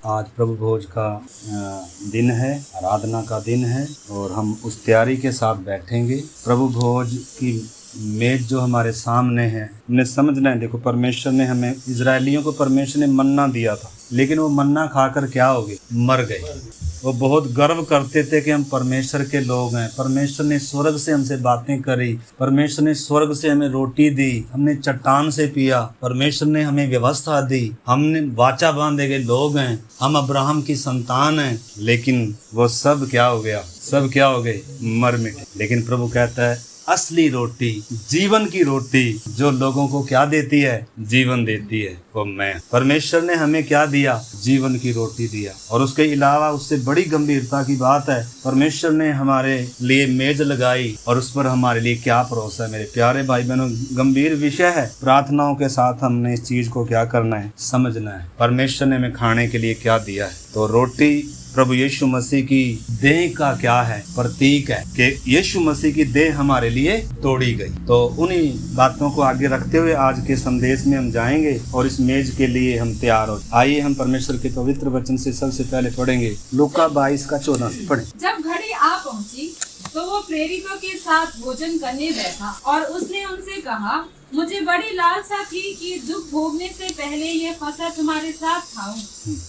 आज प्रभु भोज का दिन है, आराधना का दिन है और हम उस तैयारी के साथ बैठेंगे। प्रभु भोज की मेज जो हमारे सामने है, हमने समझना है। देखो, परमेश्वर ने हमें, इजरायलियों को परमेश्वर ने मन्ना दिया था, लेकिन वो मन्ना खाकर क्या हो गए? मर गए। वो बहुत गर्व करते थे कि हम परमेश्वर के लोग हैं। परमेश्वर ने स्वर्ग से हमसे बातें करी, परमेश्वर ने स्वर्ग से हमें रोटी दी, हमने चट्टान से पिया, परमेश्वर ने हमें व्यवस्था दी, हमने वाचा बांधे गए लोग हैं, हम अब्राहम की संतान हैं। लेकिन वो सब क्या हो गया? सब क्या हो गए? मर मिटे। लेकिन प्रभु कहता है असली रोटी, जीवन की रोटी जो लोगों को क्या देती है? जीवन देती है, वो मैं। परमेश्वर ने हमें क्या दिया? जीवन की रोटी दिया। और उसके अलावा उससे बड़ी गंभीरता की बात है, परमेश्वर ने हमारे लिए मेज लगाई और उस पर हमारे लिए क्या परोसा है। मेरे प्यारे भाई बहनों, गंभीर विषय है। प्रार्थनाओं के साथ हमने इस चीज को क्या करना है? समझना है। परमेश्वर ने हमें खाने के लिए क्या दिया है। तो रोटी प्रभु यीशु मसीह की देह का क्या है? प्रतीक है कि यीशु मसीह की देह हमारे लिए तोड़ी गई। तो उन्हीं बातों को आगे रखते हुए आज के संदेश में हम जाएंगे और इस मेज के लिए हम तैयार हो। आइए हम परमेश्वर के पवित्र वचन से सबसे पहले पढ़ेंगे लूका 22:14 से पढ़ें। जब घड़ी आ पहुंची तो वो प्रेरितों के साथ भोजन करने बैठा और उसने उनसे कहा, मुझे बड़ी लालसा थी कि दुख भोगने से पहले ये फसह तुम्हारे साथ खाऊं,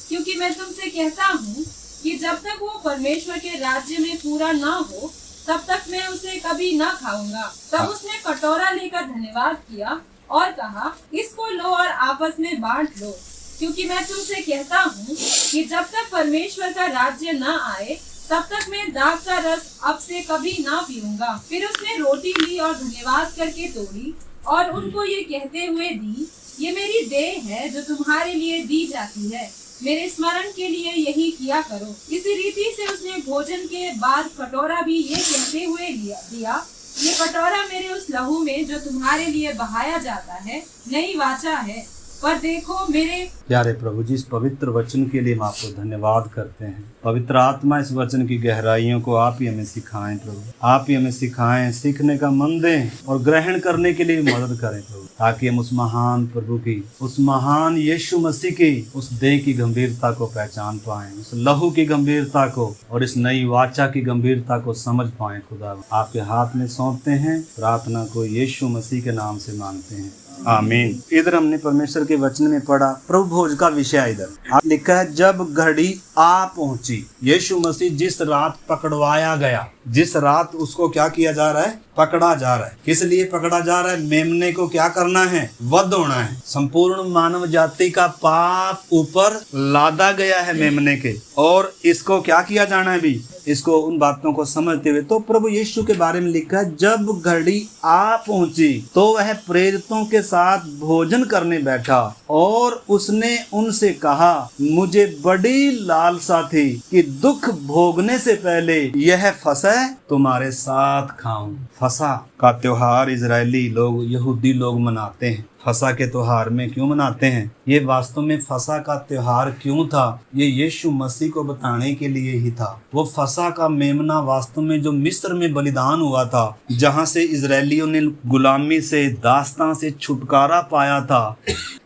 क्योंकि मैं तुमसे कहता हूँ कि जब तक वो परमेश्वर के राज्य में पूरा न हो तब तक मैं उसे कभी न खाऊंगा। तब उसने कटोरा लेकर धन्यवाद किया और कहा, इसको लो और आपस में बांट लो, क्योंकि मैं तुमसे कहता हूँ कि जब तक परमेश्वर का राज्य न आए तब तक मैं दाख का रस अब से कभी ना पीऊंगा। फिर उसने रोटी ली और धन्यवाद करके तोड़ी और उनको ये कहते हुए दी, ये मेरी देह है जो तुम्हारे लिए दी जाती है, मेरे स्मरण के लिए यही किया करो। इसी रीति से उसने भोजन के बाद कटोरा भी ये कहते हुए दिया, ये कटोरा मेरे उस लहू में जो तुम्हारे लिए बहाया जाता है नई वाचा है। पर देखो मेरे प्यारे प्रभु जी, इस पवित्र वचन के लिए हम आपको धन्यवाद करते हैं। पवित्र आत्मा इस वचन की गहराइयों को आप ही हमें सिखाएं प्रभु, आप ही हमें सिखाएं, सीखने का मन दें और ग्रहण करने के लिए मदद करें प्रभु, ताकि हम उस महान प्रभु की, उस महान यीशु मसीह की उस देह की गंभीरता को पहचान पाएं, उस लहू की गंभीरता को और इस नई वाचा की गंभीरता को समझ पाएं। खुदा आपके हाथ में सौंपते हैं, प्रार्थना को यीशु मसीह के नाम से मांगते हैं, आमीन। इधर हमने परमेश्वर के वचन में पढ़ा, प्रभु भोज का विषय इधर आप लिखा है, जब घड़ी आ पहुंची। यीशु मसीह जिस रात पकड़वाया गया, जिस रात उसको क्या किया जा रहा है? पकड़ा जा रहा है। किस लिए पकड़ा जा रहा है? मेमने को क्या करना है? वध होना है। संपूर्ण मानव जाति का पाप ऊपर लादा गया है मेमने के, और इसको क्या किया जाना है भी? इसको उन बातों को समझते हुए तो प्रभु यीशु के बारे में लिखा है, जब घड़ी आ पहुंची तो वह प्रेरितों के साथ भोजन करने बैठा और उसने उनसे कहा, मुझे बड़ी लालसा थी कि दुख भोगने से पहले यह फसह तुम्हारे साथ खाऊं। फसह का त्योहार इजरायली लोग, यहूदी लोग मनाते हैं। फसह के त्योहार में क्यों मनाते हैं? ये वास्तव में फसह का त्योहार क्यों था? ये यीशु मसीह को बताने के लिए ही था। वो फसह का मेमना वास्तव में जो मिस्र में बलिदान हुआ था, जहाँ से इजरायलियों ने गुलामी से, दास्तां से छुटकारा पाया था,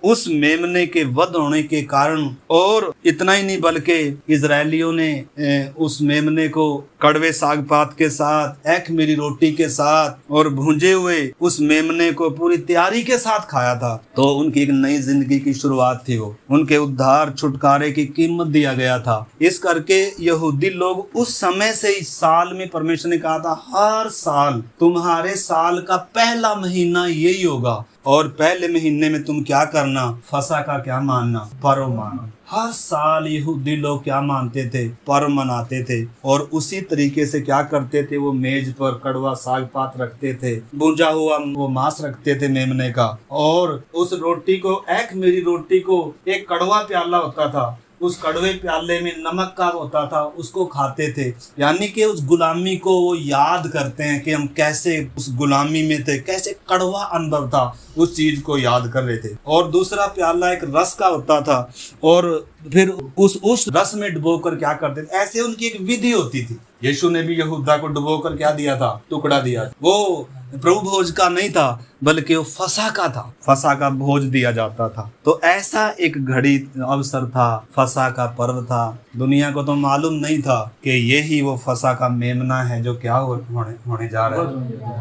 उस मेमने के वध होने के कारण, और इतना ही नहीं बल्कि इजरायलियों ने उस मेमने को कड़वे साग पात के साथ, एक मेरी रोटी के साथ और भुंजे हुए उस मेमने को पूरी तैयारी के साथ खाया था। तो उनकी एक नई जिंदगी की शुरुआत थी। वो उनके उद्धार छुटकारे की कीमत दिया गया था। इस करके यहूदी लोग उस समय से इस साल में, परमेश्वर ने कहा था, हर साल तुम्हारे साल का पहला महीना यही होगा और पहले महीने में तुम क्या करना? फसह का क्या मानना? पर्व मानना। हर साल यहूदी लोग क्या मानते थे? पर्व मनाते थे। और उसी तरीके से क्या करते थे? वो मेज पर कड़वा साग पात रखते थे, भुंजा हुआ वो मांस रखते थे मेमने का, और उस रोटी को, एक मेरी रोटी को, एक कड़वा प्याला होता था, उस कड़वे प्याले में नमक का होता था, उसको खाते थे। यानी कि उस गुलामी को वो याद करते हैं कि हम कैसे उस गुलामी में थे, कैसे कड़वा अनुभव था, उस चीज को याद कर रहे थे। और दूसरा प्याला एक रस का होता था, और फिर उस रस में डुबोकर क्या करते थे? ऐसे उनकी एक विधि होती थी। यीशु ने भी यहूदा को डुबोकर क्या दिया था? टुकड़ा दिया। वो प्रभु भोज का नहीं था, बल्कि वो फसह का था। फसह का भोज दिया जाता था। तो ऐसा एक घड़ी अवसर था, फसह का पर्व था। दुनिया को तो मालूम नहीं था कि यही वो फसह का मेमना है जो क्या होने जा रहा है,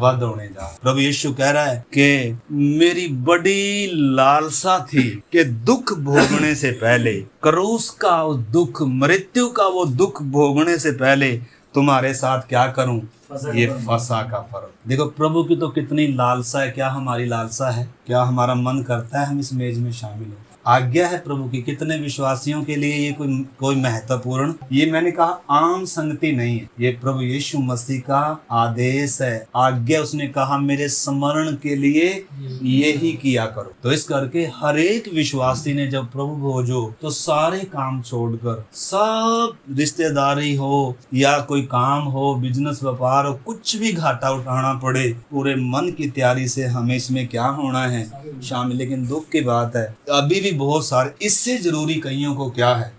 वध होने जा रहा है। प्रभु यीशु कह रहा है कि मेरी बड़ी लालसा थी कि दुख भोगने से पहले, क्रूस का वो दुख, मृत्यु का वो दुख भोगने से पहले तुम्हारे साथ क्या करूं, ये फसह का पर्व। देखो प्रभु की तो कितनी लालसा है। क्या हमारी लालसा है? क्या हमारा मन करता है हम इस मेज में शामिल हो? आज्ञा है प्रभु की। कितने विश्वासियों के लिए ये कोई महत्वपूर्ण, ये मैंने कहा आम संगति नहीं है, ये प्रभु यीशु मसीह का आदेश है, आज्ञा। उसने कहा मेरे स्मरण के लिए यही किया करो। तो इस करके हर एक विश्वासी ने जब प्रभु भोजो तो सारे काम छोड़कर, सब रिश्तेदारी हो या कोई काम हो, बिजनेस व्यापार हो, कुछ भी घाटा उठाना पड़े, पूरे मन की तैयारी से हमें इसमें क्या होना है, शामिल। लेकिन दुख की बात है अभी भी बहुत सारे, इससे जरूरी कईयों को क्या है,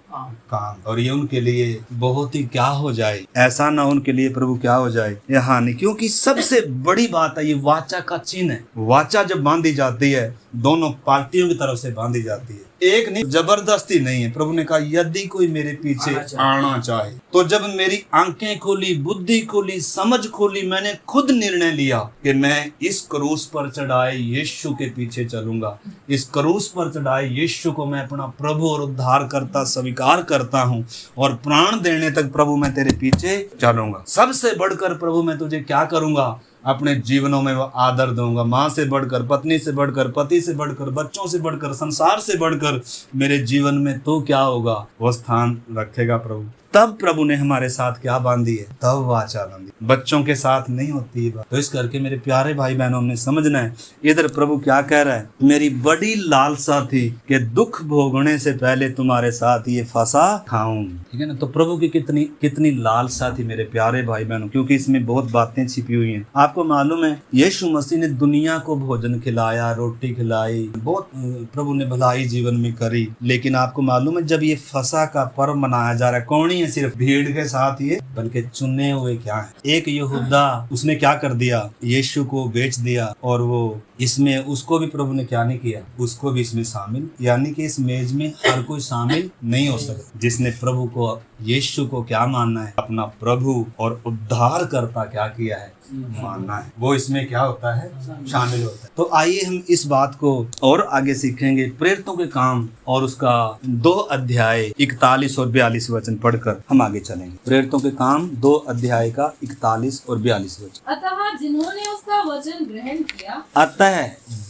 काम, और ये उनके लिए बहुत ही क्या हो जाए, ऐसा ना उनके लिए प्रभु क्या हो जाए, ये हानि। क्योंकि सबसे बड़ी बात है ये वाचा का चिन्ह है। वाचा जब बांधी जाती है दोनों पार्टियों की तरफ से बांधी जाती है, एक नहीं, जबरदस्ती नहीं है। प्रभु ने कहा यदि कोई मेरे पीछे आना चाहे तो जब मेरी आंखें खोली, बुद्धि खोली, समझ खोली, मैंने खुद निर्णय लिया कि मैं इस क्रूस पर चढ़ाए यीशु के पीछे चलूंगा। इस क्रूस पर चढ़ाए यीशु को मैं अपना प्रभु और उद्धार करता स्वीकार करता हूँ और प्राण देने तक प्रभु मैं तेरे पीछे चलूंगा। सबसे बढ़कर प्रभु मैं तुझे क्या करूंगा, अपने जीवनों में वो आदर दूंगा। माँ से बढ़कर, पत्नी से बढ़कर, पति से बढ़कर, बच्चों से बढ़कर, संसार से बढ़कर मेरे जीवन में तो क्या होगा, वो स्थान रखेगा प्रभु। तब प्रभु ने हमारे साथ क्या बांधी है, तब वाचा बांधी। बच्चों के साथ नहीं होती है बात। तो इस करके मेरे प्यारे भाई बहनों, हमने समझना है इधर प्रभु क्या कह रहा है, मेरी बड़ी लालसा थी कि दुख भोगने से पहले तुम्हारे साथ ये फसह खाऊं। ठीक है ना। तो प्रभु की कितनी लालसा थी मेरे प्यारे भाई बहनों, क्योंकि इसमें बहुत बातें छिपी हुई हैं। आपको मालूम है यीशु मसीह ने दुनिया को भोजन खिलाया, रोटी खिलाई, बहुत प्रभु ने भलाई जीवन में करी। लेकिन आपको मालूम है जब ये फसह का पर्व मनाया जा रहा है, कौन ही सिर्फ भीड़ के साथ ये, बल्कि चुने हुए क्या है। एक यहूदा, उसने क्या कर दिया, यीशु को बेच दिया, और वो इसमें उसको भी प्रभु ने क्या नहीं किया, उसको भी इसमें शामिल। यानी कि इस मेज में हर कोई शामिल नहीं हो सकता। जिसने प्रभु को, यीशु को क्या मानना है, अपना प्रभु और उद्धार करता क्या किया है, मानना है, वो इसमें क्या होता है, शामिल होता है। तो आइए हम इस बात को और आगे सीखेंगे। प्रेरितों के काम और उसका 2 अध्याय 41 और 42 वचन पढ़कर हम आगे चलेंगे। प्रेरितों के काम 2 अध्याय का 41 और 42 वचन। अतः जिन्होंने उसका वचन ग्रहण किया, अतः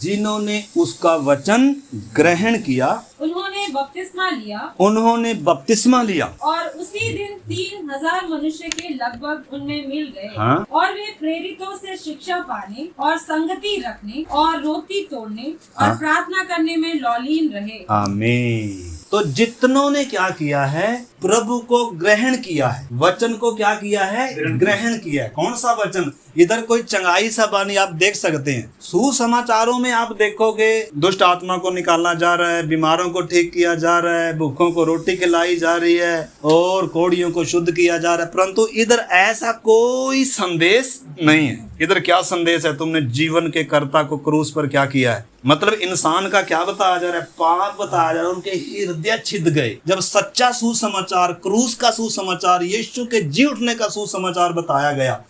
जिन्होंने उसका वचन ग्रहण किया, उन्होंने बपतिस्मा लिया, उन्होंने बपतिस्मा लिया, और उसी दिन 3000 मनुष्य के लगभग उनमें मिल गए। हाँ? और वे प्रेरितों से शिक्षा पाने और संगति रखने और रोटी तोड़ने और प्रार्थना करने में लौलीन रहे। आमीन। तो जितनों ने क्या किया है, प्रभु को ग्रहण किया है, वचन को क्या किया है, ग्रहण किया है। कौन सा वचन? इधर कोई चंगाई सा बानी आप देख सकते हैं। सुसमाचारों में आप देखोगे दुष्ट आत्मा को निकाला जा रहा है, बीमारों को ठीक किया जा रहा है, भूखों को रोटी खिलाई जा रही है और कोढ़ियों को शुद्ध किया जा रहा है। परंतु इधर ऐसा कोई संदेश नहीं है। इधर क्या संदेश है, तुमने जीवन के कर्ता को क्रूस पर क्या किया है, मतलब इंसान का क्या बताया जा रहा है, पाप बताया जा रहा है। उनके हृदय छिद गए। जब सच्चा सुसमाचार, क्रूस का सुसमाचार, यीशु के जी उठने का सुसमाचार बताया गया,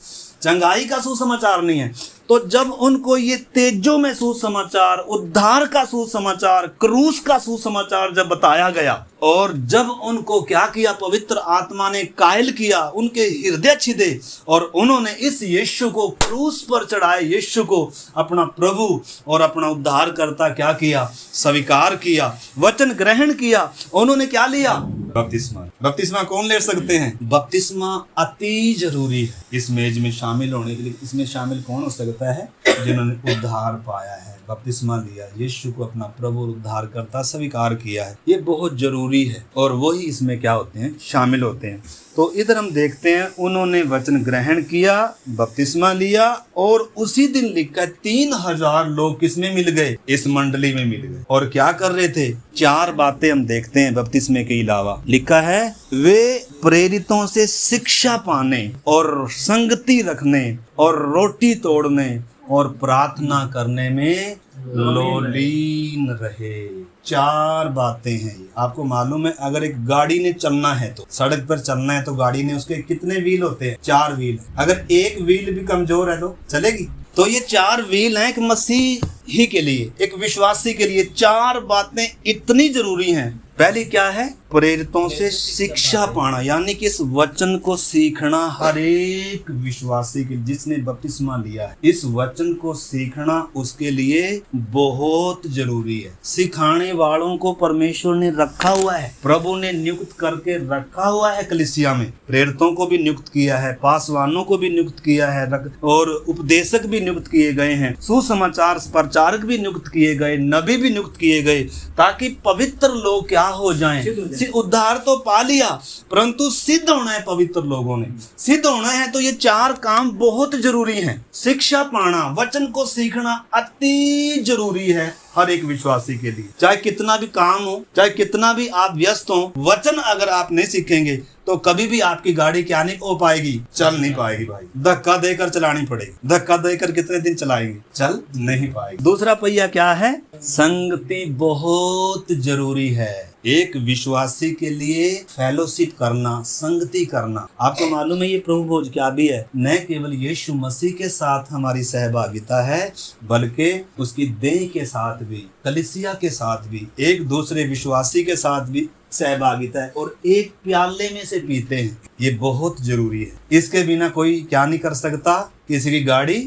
चंगाई का सुसमाचार नहीं है, तो जब उनको ये तेजो में सुसमाचार, उद्धार का सुसमाचार, क्रूस का सुसमाचार जब बताया गया, और जब उनको क्या किया, पवित्र आत्मा ने कायल किया, उनके हृदय छिदे और उन्होंने इस यीशु को, क्रूस पर चढ़ाए यीशु को अपना प्रभु और अपना उद्धार करता क्या किया, स्वीकार किया, वचन ग्रहण किया। उन्होंने क्या लिया, बपतिस्मा। बपतिस्मा कौन ले सकते हैं? बपतिस्मा अति जरूरी है इस मेज में शामिल होने के लिए। इसमें शामिल कौन हो सकता है? जिन्होंने उद्धार पाया है, बपतिस्मा लिया, यीशु को अपना प्रभु और उद्धार करता स्वीकार किया है। ये बहुत जरूरी है और वही इसमें क्या होते हैं, शामिल होते हैं। तो इधर हम देखते हैं उन्होंने वचन ग्रहण किया, बपतिस्मा लिया, और उसी दिन लिखा 3000 लोग किसमें मिल गए, इस मंडली में मिल गए। और क्या कर रहे थे? 4 बातें हम देखते हैं बपतिस्मे के अलावा। लिखा है वे प्रेरितों से शिक्षा पाने और संगति रखने और रोटी तोड़ने और प्रार्थना करने में लोलीन रहे। 4 बातें हैं ये। आपको मालूम है, अगर एक गाड़ी ने चलना है तो, सड़क पर चलना है तो गाड़ी ने उसके कितने व्हील होते हैं? 4 व्हील। अगर एक व्हील भी कमजोर है तो चलेगी? तो ये 4 व्हील हैं एक मसीही के लिए, एक विश्वासी के लिए। 4 बातें इतनी जरूरी हैं। पहली क्या है? प्रेरितों से शिक्षा पाना, यानी कि इस वचन को सीखना हर एक विश्वासी के, जिसने बपतिस्मा लिया है, इस वचन को सीखना उसके लिए बहुत जरूरी है। सिखाने वालों को परमेश्वर ने रखा हुआ है, प्रभु ने नियुक्त करके रखा हुआ है। कलीसिया में प्रेरितों को भी नियुक्त किया है, पासवानों को भी नियुक्त किया है, और उपदेशक भी नियुक्त किए गए हैं, सुसमाचार प्रचारक भी नियुक्त किए गए, नबी भी नियुक्त किए गए, ताकि पवित्र लोग क्या हो जाएं। उद्धार तो पा लिया, परंतु सिद्ध होना है। पवित्र लोगों ने सिद्ध होना है, तो ये 4 काम बहुत जरूरी हैं। शिक्षा पाना, वचन को सीखना अति जरूरी है हर एक विश्वासी के लिए। चाहे कितना भी काम हो, चाहे कितना भी आप व्यस्त हो, वचन अगर आप नहीं सीखेंगे तो कभी भी आपकी गाड़ी क्या नहीं हो पाएगी, चल नहीं पाएगी भाई। धक्का देकर चलानी पड़ेगी। धक्का देकर कितने दिन चलाएंगे, चल नहीं पाएगी। दूसरा पहिया क्या है? संगति बहुत जरूरी है एक विश्वासी के लिए। फेलोशिप करना, संगति करना। आपको मालूम है ये प्रभु भोज क्या भी है? न केवल यीशु मसीह के साथ हमारी सहभागिता है, बल्कि उसकी देह के साथ भी, कलीसिया के साथ भी, एक दूसरे विश्वासी के साथ भी सहभागिता है, और एक प्याले में से पीते हैं। ये बहुत जरूरी है। इसके बिना कोई क्या नहीं कर सकता। किसी की गाड़ी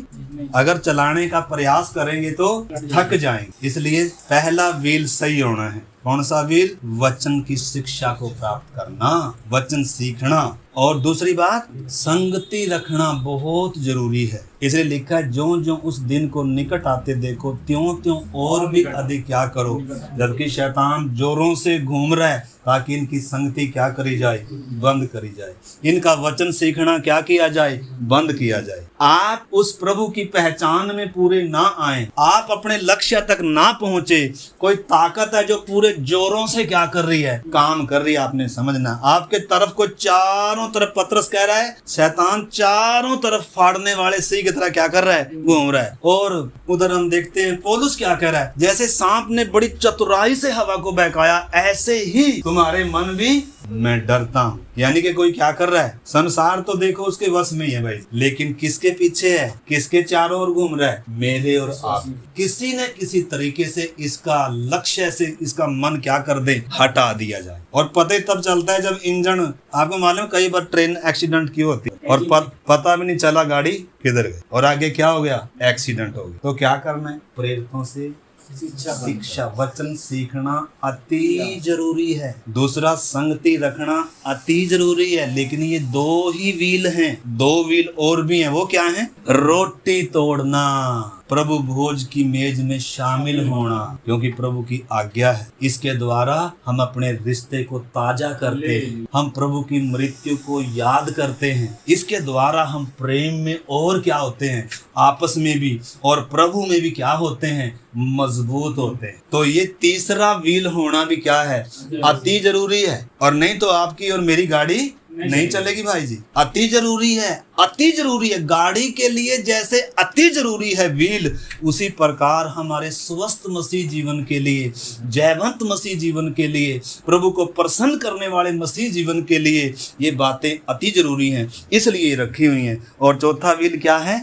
अगर चलाने का प्रयास करेंगे तो थक जाएंगे। इसलिए पहला व्हील सही होना है। कौन सा व्हील? वचन की शिक्षा को प्राप्त करना, वचन सीखना। और दूसरी बात, संगति रखना बहुत जरूरी है। इसलिए लिखा है, ज्यों ज्यों उस दिन को निकट आते देखो, त्यों त्यों और भी अधिक क्या करो, जबकि शैतान जोरों से घूम रहा है ताकि इनकी संगति क्या करी जाए, बंद करी जाए। इनका वचन सीखना क्या किया जाए, बंद किया जाए। आप उस प्रभु की पहचान में पूरे ना आए, आप अपने लक्ष्य तक ना पहुंचे, कोई ताकत है जो पूरे जोरों से क्या कर रही है, काम कर रही है। आपने समझना, आपके तरफ को चारों तरफ, पतरस कह रहा है, शैतान चारों तरफ फाड़ने वाले सी की तरह क्या कर रहा है, घूम रहा है। और उधर हम देखते हैं पौलुस क्या कह रहा है, जैसे सांप ने बड़ी चतुराई से हवा को बहकाया, ऐसे ही तुम्हारे मन भी मैं डरता हूँ। यानी कि कोई क्या कर रहा है, संसार तो देखो उसके वश में ही है भाई, लेकिन किसके पीछे है, किसके चारों ओर घूम रहा है, मेरे और आप। किसी न किसी तरीके से इसका लक्ष्य से इसका मन क्या कर दे, हटा दिया जाए। और पता ही तब चलता है जब इंजन, आपको मालूम कई बार ट्रेन एक्सीडेंट की होती है और पता भी नहीं चला गाड़ी किधर गई और आगे क्या हो गया, एक्सीडेंट हो गया। तो क्या करना है, प्रेरितों से शिक्षा, वचन सीखना अति जरूरी है। दूसरा, संगति रखना अति जरूरी है। लेकिन ये 2 ही व्हील हैं, 2 व्हील और भी हैं। वो क्या हैं? रोटी तोड़ना, प्रभु भोज की मेज में शामिल होना, क्योंकि प्रभु की आज्ञा है। इसके द्वारा हम अपने रिश्ते को ताजा करते हैं, हम प्रभु की मृत्यु को याद करते हैं। इसके द्वारा हम प्रेम में और क्या होते हैं, आपस में भी और प्रभु में भी क्या होते हैं, मजबूत होते हैं। तो ये तीसरा व्हील होना भी क्या है, अति जरूरी है। और नहीं तो आपकी और मेरी गाड़ी नहीं चलेगी भाई जी। अति जरूरी है, अति जरूरी है। गाड़ी के लिए जैसे अति जरूरी है व्हील, उसी प्रकार हमारे स्वस्थ मसीह जीवन के लिए, जयवंत मसीह जीवन के लिए, प्रभु को प्रसन्न करने वाले मसीह जीवन के लिए ये बातें अति जरूरी हैं, इसलिए रखी हुई हैं। और चौथा व्हील क्या है,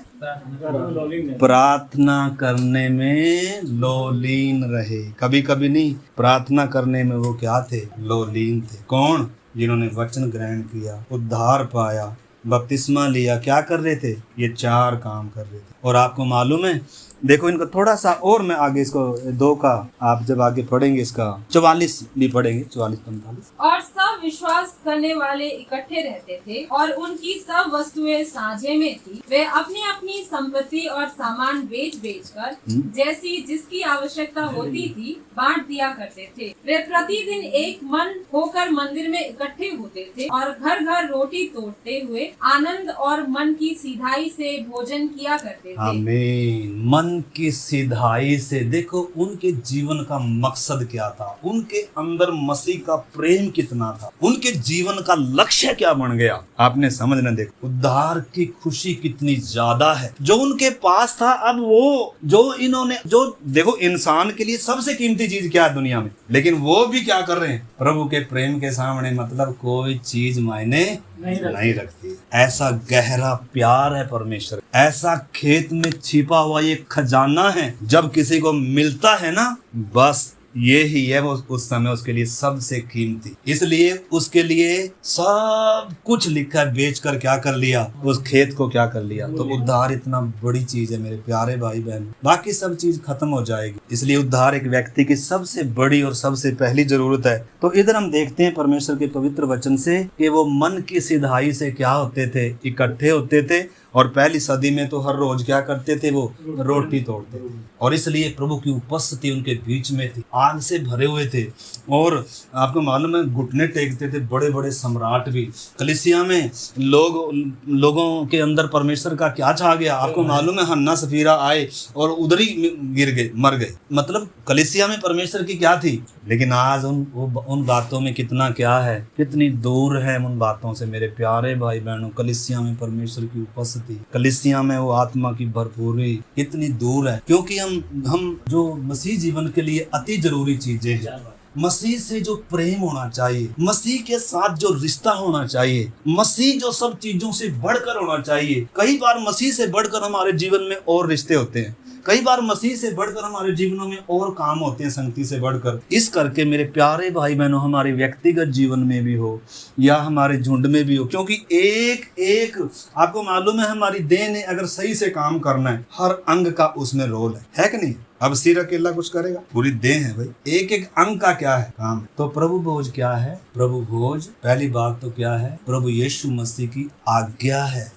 प्रार्थना करने में लोलीन रहे। कभी कभी नहीं, प्रार्थना करने में वो क्या थे, लोलीन थे। कौन? जिन्होंने वचन ग्रहण किया, उद्धार पाया, बपतिस्मा लिया। क्या कर रहे थे? ये 4 काम कर रहे थे। और आपको मालूम है, देखो इनको थोड़ा सा और मैं आगे इसको 2 का आप जब आगे पढ़ेंगे, इसका 44 भी पढ़ेंगे, 44-45। और सब विश्वास करने वाले इकट्ठे रहते थे और उनकी सब वस्तुएं साझे में थी। वे अपनी अपनी संपत्ति और सामान बेच कर जैसी जिसकी आवश्यकता होती थी बांट दिया करते थे। वे प्रतिदिन एक मन होकर मंदिर में इकट्ठे होते थे और घर घर रोटी तोड़ते हुए आनंद और मन की सीधाई से भोजन किया करते थे। आमीन। मन मन की सिधाई से। देखो उनके जीवन का मकसद क्या था, उनके अंदर मसीह का प्रेम कितना था, उनके जीवन का लक्ष्य क्या बन गया, आपने समझना। देखो उद्धार की खुशी कितनी ज्यादा है जो उनके पास था। अब वो जो इन्होंने जो देखो इंसान के लिए सबसे कीमती चीज क्या है दुनिया में, लेकिन वो भी क्या कर रहे हैं, प्रभु के प्रेम के सामने मतलब कोई चीज मायने नहीं रखती। ऐसा गहरा प्यार है परमेश्वर, ऐसा खेत में छिपा हुआ ये खजाना है, जब किसी को मिलता है ना बस ये ही है वो उस समय उसके लिए सबसे कीमती। इसलिए उसके लिए सब कुछ लिखा है, बेच कर क्या कर लिया, उस खेत को क्या कर लिया। तो उद्धार इतना बड़ी चीज है मेरे प्यारे भाई बहन, बाकी सब चीज खत्म हो जाएगी। इसलिए उद्धार एक व्यक्ति की सबसे बड़ी और सबसे पहली जरूरत है। तो इधर हम देखते हैं परमेश्वर के पवित्र वचन से कि वो मन की सिधाई से क्या होते थे, इकट्ठे होते थे। और पहली सदी में तो हर रोज क्या करते थे, वो रोटी तोड़ते थे। और इसलिए प्रभु की उपस्थिति उनके बीच में थी, आग से भरे हुए थे। और आपको मालूम है घुटने टेकते थे बड़े बड़े सम्राट भी। कलीसिया में लोगों के अंदर परमेश्वर का क्या छा गया, आपको मालूम है हन्ना सफीरा आए और उधर ही गिर गए, मर गए। मतलब कलीसिया में परमेश्वर की क्या थी, लेकिन आज उन बातों में कितना क्या है, कितनी दूर है उन बातों से मेरे प्यारे भाई बहनों। कलीसिया में परमेश्वर की उपस्थिति, कलीसिया में वो आत्मा की भरपूरी कितनी दूर है। क्योंकि हम जो मसीह जीवन के लिए अति जरूरी चीजें हैं, मसीह से जो प्रेम होना चाहिए, मसीह के साथ जो रिश्ता होना चाहिए, मसीह जो सब चीजों से बढ़कर होना चाहिए। कई बार मसीह से बढ़कर हमारे जीवन में और रिश्ते होते हैं, कई बार मसीह से बढ़कर हमारे जीवनों में और काम होते हैं, संगति से बढ़कर। इस करके मेरे प्यारे भाई बहनों, हमारे व्यक्तिगत जीवन में भी हो या हमारे झुंड में भी हो, क्योंकि एक आपको मालूम है हमारी देह ने अगर सही से काम करना है, हर अंग का उसमें रोल है कि नहीं। अब सिर अकेला कुछ करेगा, पूरी देह है भाई, एक एक अंग का क्या है काम है। तो प्रभु भोज क्या है, प्रभु भोज पहली बात तो क्या है, प्रभु यीशु मसीह की आज्ञा है।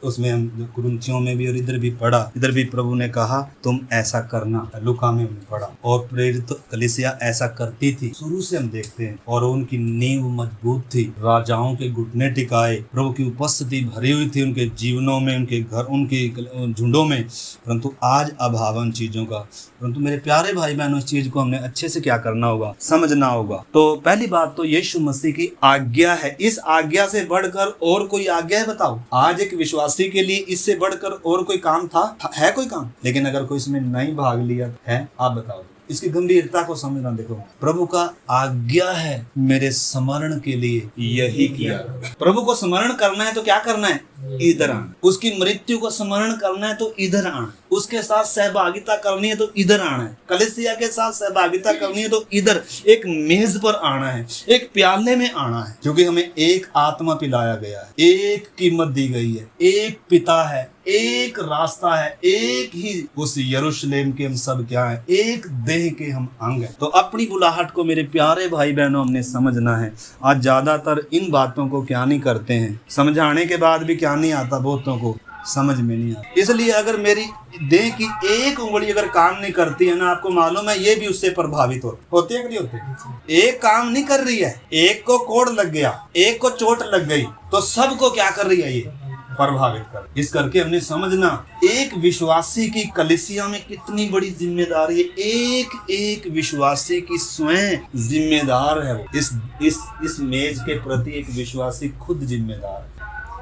उसमें हम कुरिन्थियों में भी और इधर भी पढ़ा, इधर भी प्रभु ने कहा तुम ऐसा करना, लूका में हमने पढ़ा। और प्रेरित कलीसिया ऐसा करती थी, शुरू से हम देखते हैं। और उनकी नींव मजबूत थी, राजाओं के घुटने टिकाए, प्रभु की उपस्थिति भरी हुई थी उनके जीवनों में, उनके घर, उनके झुंडों में। परंतु आज अभाव उन चीजों का। परंतु मेरे प्यारे भाई बहनों, इस चीज को हमने अच्छे से क्या करना होगा, समझना होगा। तो पहली बात तो यीशु मसीह की आज्ञा है। इस आज्ञा से बढ़कर और कोई आज्ञा है बताओ? आज एक विश्वासी के लिए इससे बढ़कर और कोई काम है कोई काम? लेकिन अगर कोई इसमें नहीं भाग लिया है, आप बताओ। इसकी गंभीरता को समझना। देखो प्रभु का आज्ञा है मेरे स्मरण के लिए यही किया। प्रभु को स्मरण करना है तो क्या करना है, इधर आना। उसकी मृत्यु को स्मरण करना है तो इधर आना। उसके साथ सहभागिता करनी है तो इधर आना है। कलीसिया के साथ सहभागिता करनी है तो इधर एक मेज पर आना है, एक प्याले में आना है। क्योंकि हमें एक आत्मा पिलाया गया है, एक कीमत दी गई है, एक पिता है, एक रास्ता है, एक ही उस यरूशलेम के हम सब क्या है, एक देह के हम अंग हैं। तो अपनी बुलाहट को मेरे प्यारे भाई बहनों हमने समझना है। आज ज्यादातर इन बातों को क्या नहीं करते हैं, समझाने के बाद भी क्या नहीं आता, बहुतों को समझ में नहीं आता। इसलिए अगर मेरी देह की एक उंगली अगर काम नहीं करती है ना, आपको मालूम है ये भी उससे प्रभावित होते हैं कि नहीं होते? एक काम नहीं कर रही है, एक को कोड़ लग गया, एक को चोट लग गई, तो सबको क्या कर रही है, ये प्रभावित कर। इस करके हमने समझना एक विश्वासी की कलीसिया में कितनी बड़ी जिम्मेदारी है। एक विश्वासी की स्वयं जिम्मेदार है वो। इस मेज के प्रति एक विश्वासी खुद जिम्मेदार है।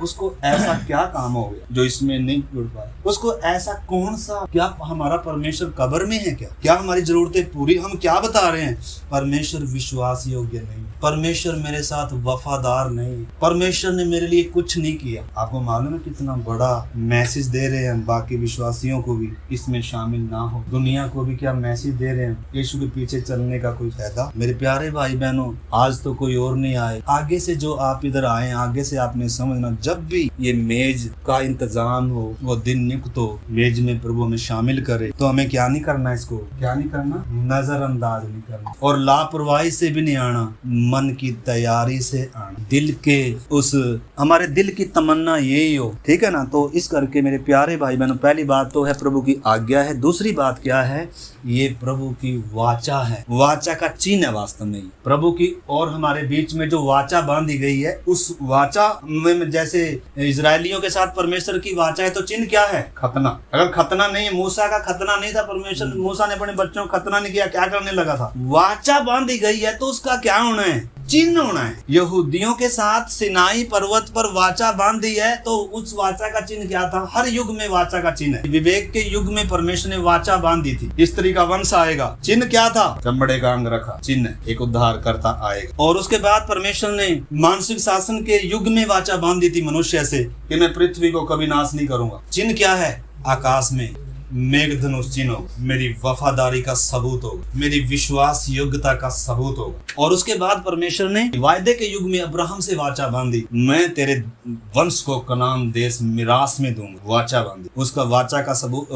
उसको ऐसा क्या काम हो गया जो इसमें नहीं जुड़ पाया? उसको ऐसा कौन सा, क्या हमारा परमेश्वर कब्र में है क्या हमारी जरूरतें पूरी, हम क्या बता रहे हैं? परमेश्वर विश्वास योग्य नहीं, परमेश्वर मेरे साथ वफादार नहीं, परमेश्वर ने मेरे लिए कुछ नहीं किया। आपको मालूम है कितना बड़ा मैसेज दे रहे हैं बाकी विश्वासियों को भी इसमें शामिल ना हो, दुनिया को भी क्या मैसेज दे रहे हैं? यीशु के पीछे चलने का कोई फायदा? मेरे प्यारे भाई बहनों, आज तो कोई और नहीं आए, आगे से जो आप इधर आए, आगे से आपने समझना, जब भी ये मेज का इंतजाम हो, वो दिन नियुक्त हो, मेज में प्रभु हमें शामिल करे, तो हमें क्या नहीं करना, इसको क्या नहीं करना, नजरअंदाज नहीं करना। और लापरवाही से भी नहीं आना, मन की तैयारी से आना, दिल के उस हमारे दिल की तमन्ना यही हो, ठीक है ना। तो इस करके मेरे प्यारे भाई बहनों, पहली बात तो है प्रभु की आज्ञा है। दूसरी बात क्या है, ये प्रभु की वाचा है, वाचा का चिन्ह है वास्तव में प्रभु की। और हमारे बीच में जो वाचा बांधी गई है, उस वाचा में जैसे इजरायलियों के साथ परमेश्वर की वाचा है, तो चिन्ह क्या है, खतना। अगर खतना नहीं है, मूसा का खतना नहीं था, परमेश्वर मूसा ने अपने बच्चों को खतना नहीं किया, क्या करने लगा था, वाचा बांधी गई है, तो उसका क्या होना है, चिन्ह होना है। यहूदियों के साथ सिनाई पर्वत पर वाचा बांधी है, तो उस वाचा का चिन्ह क्या था, हर युग में वाचा का चिन्ह है। विवेक के युग में परमेश्वर ने वाचा बांधी थी, स्त्री का वंश आएगा, चिन्ह क्या था, चमड़े का अंग रखा, चिन्ह एक उद्धार करता आएगा। और उसके बाद परमेश्वर ने मानसिक शासन के युग में वाचा बांधी थी मनुष्य से कि मैं पृथ्वी को कभी नाश नहीं करूंगा। चिन्ह क्या है, आकाश में मेघधनुष चिन्ह होगा, मेरी वफादारी का सबूत होगा, मेरी विश्वास योग्यता का सबूत होगा। और उसके बाद परमेश्वर ने वायदे के युग में अब्राहम से वाचा बांधी, मैं तेरे वंश को कनान देश मिरास में दूंगा, वाचा बांधी। उसका वाचा का सबूत,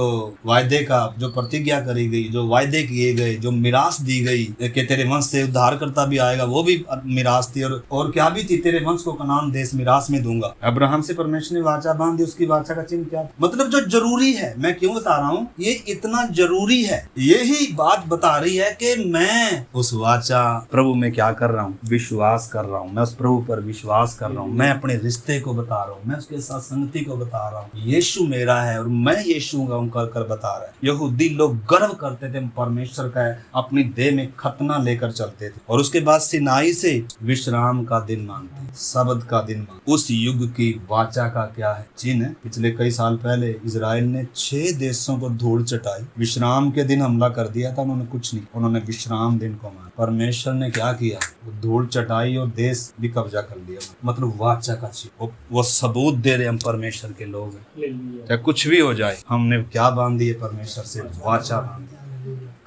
वायदे का जो प्रतिज्ञा करी गई, जो वायदे किए गए, जो मिरास दी गई कि तेरे वंश से उद्धार करता भी आएगा, वो भी मिरास थी। और क्या भी थी, तेरे वंश को कनान देश मिरास में दूंगा। अब्राहम से परमेश्वर ने वाचा बांधी, उसकी वाचा का चिन्ह क्या, मतलब जो जरूरी है, मैं क्यों बता रहा हूं, ये इतना जरूरी है, यही बात बता रही है कि मैं उस वाचा प्रभु में क्या कर रहा हूँ, विश्वास कर रहा हूँ, मैं उस प्रभु पर विश्वास कर रहा हूँ, मैं अपने रिश्ते को बता रहा हूँ, मैं उसके साथ संगति को बता रहा हूँ, यीशु मेरा है और मैं यीशु का हूँ कर बता रहा है। यहूदी लोग गर्व करते थे, परमेश्वर का अपनी देह में खतना लेकर चलते थे। और उसके बाद सिनाई से विश्राम का दिन मानते, शब्द का दिन मानते। उस युग की वाचा का क्या है, चिन्ह। पिछले कई साल पहले इजराइल ने 6 देशों को धूल चटाई, विश्राम के दिन हमला कर दिया था, उन्होंने कुछ नहीं, उन्होंने विश्राम दिन को माना। परमेश्वर ने क्या किया, धूल चटाई और देश भी कब्जा कर लिया। मतलब वाचा का चिन्ह, वो सबूत दे रहे हम परमेश्वर के लोग हैं, चाहे कुछ भी हो जाए, हमने क्या बांधी है, परमेश्वर से वाचा बांधी,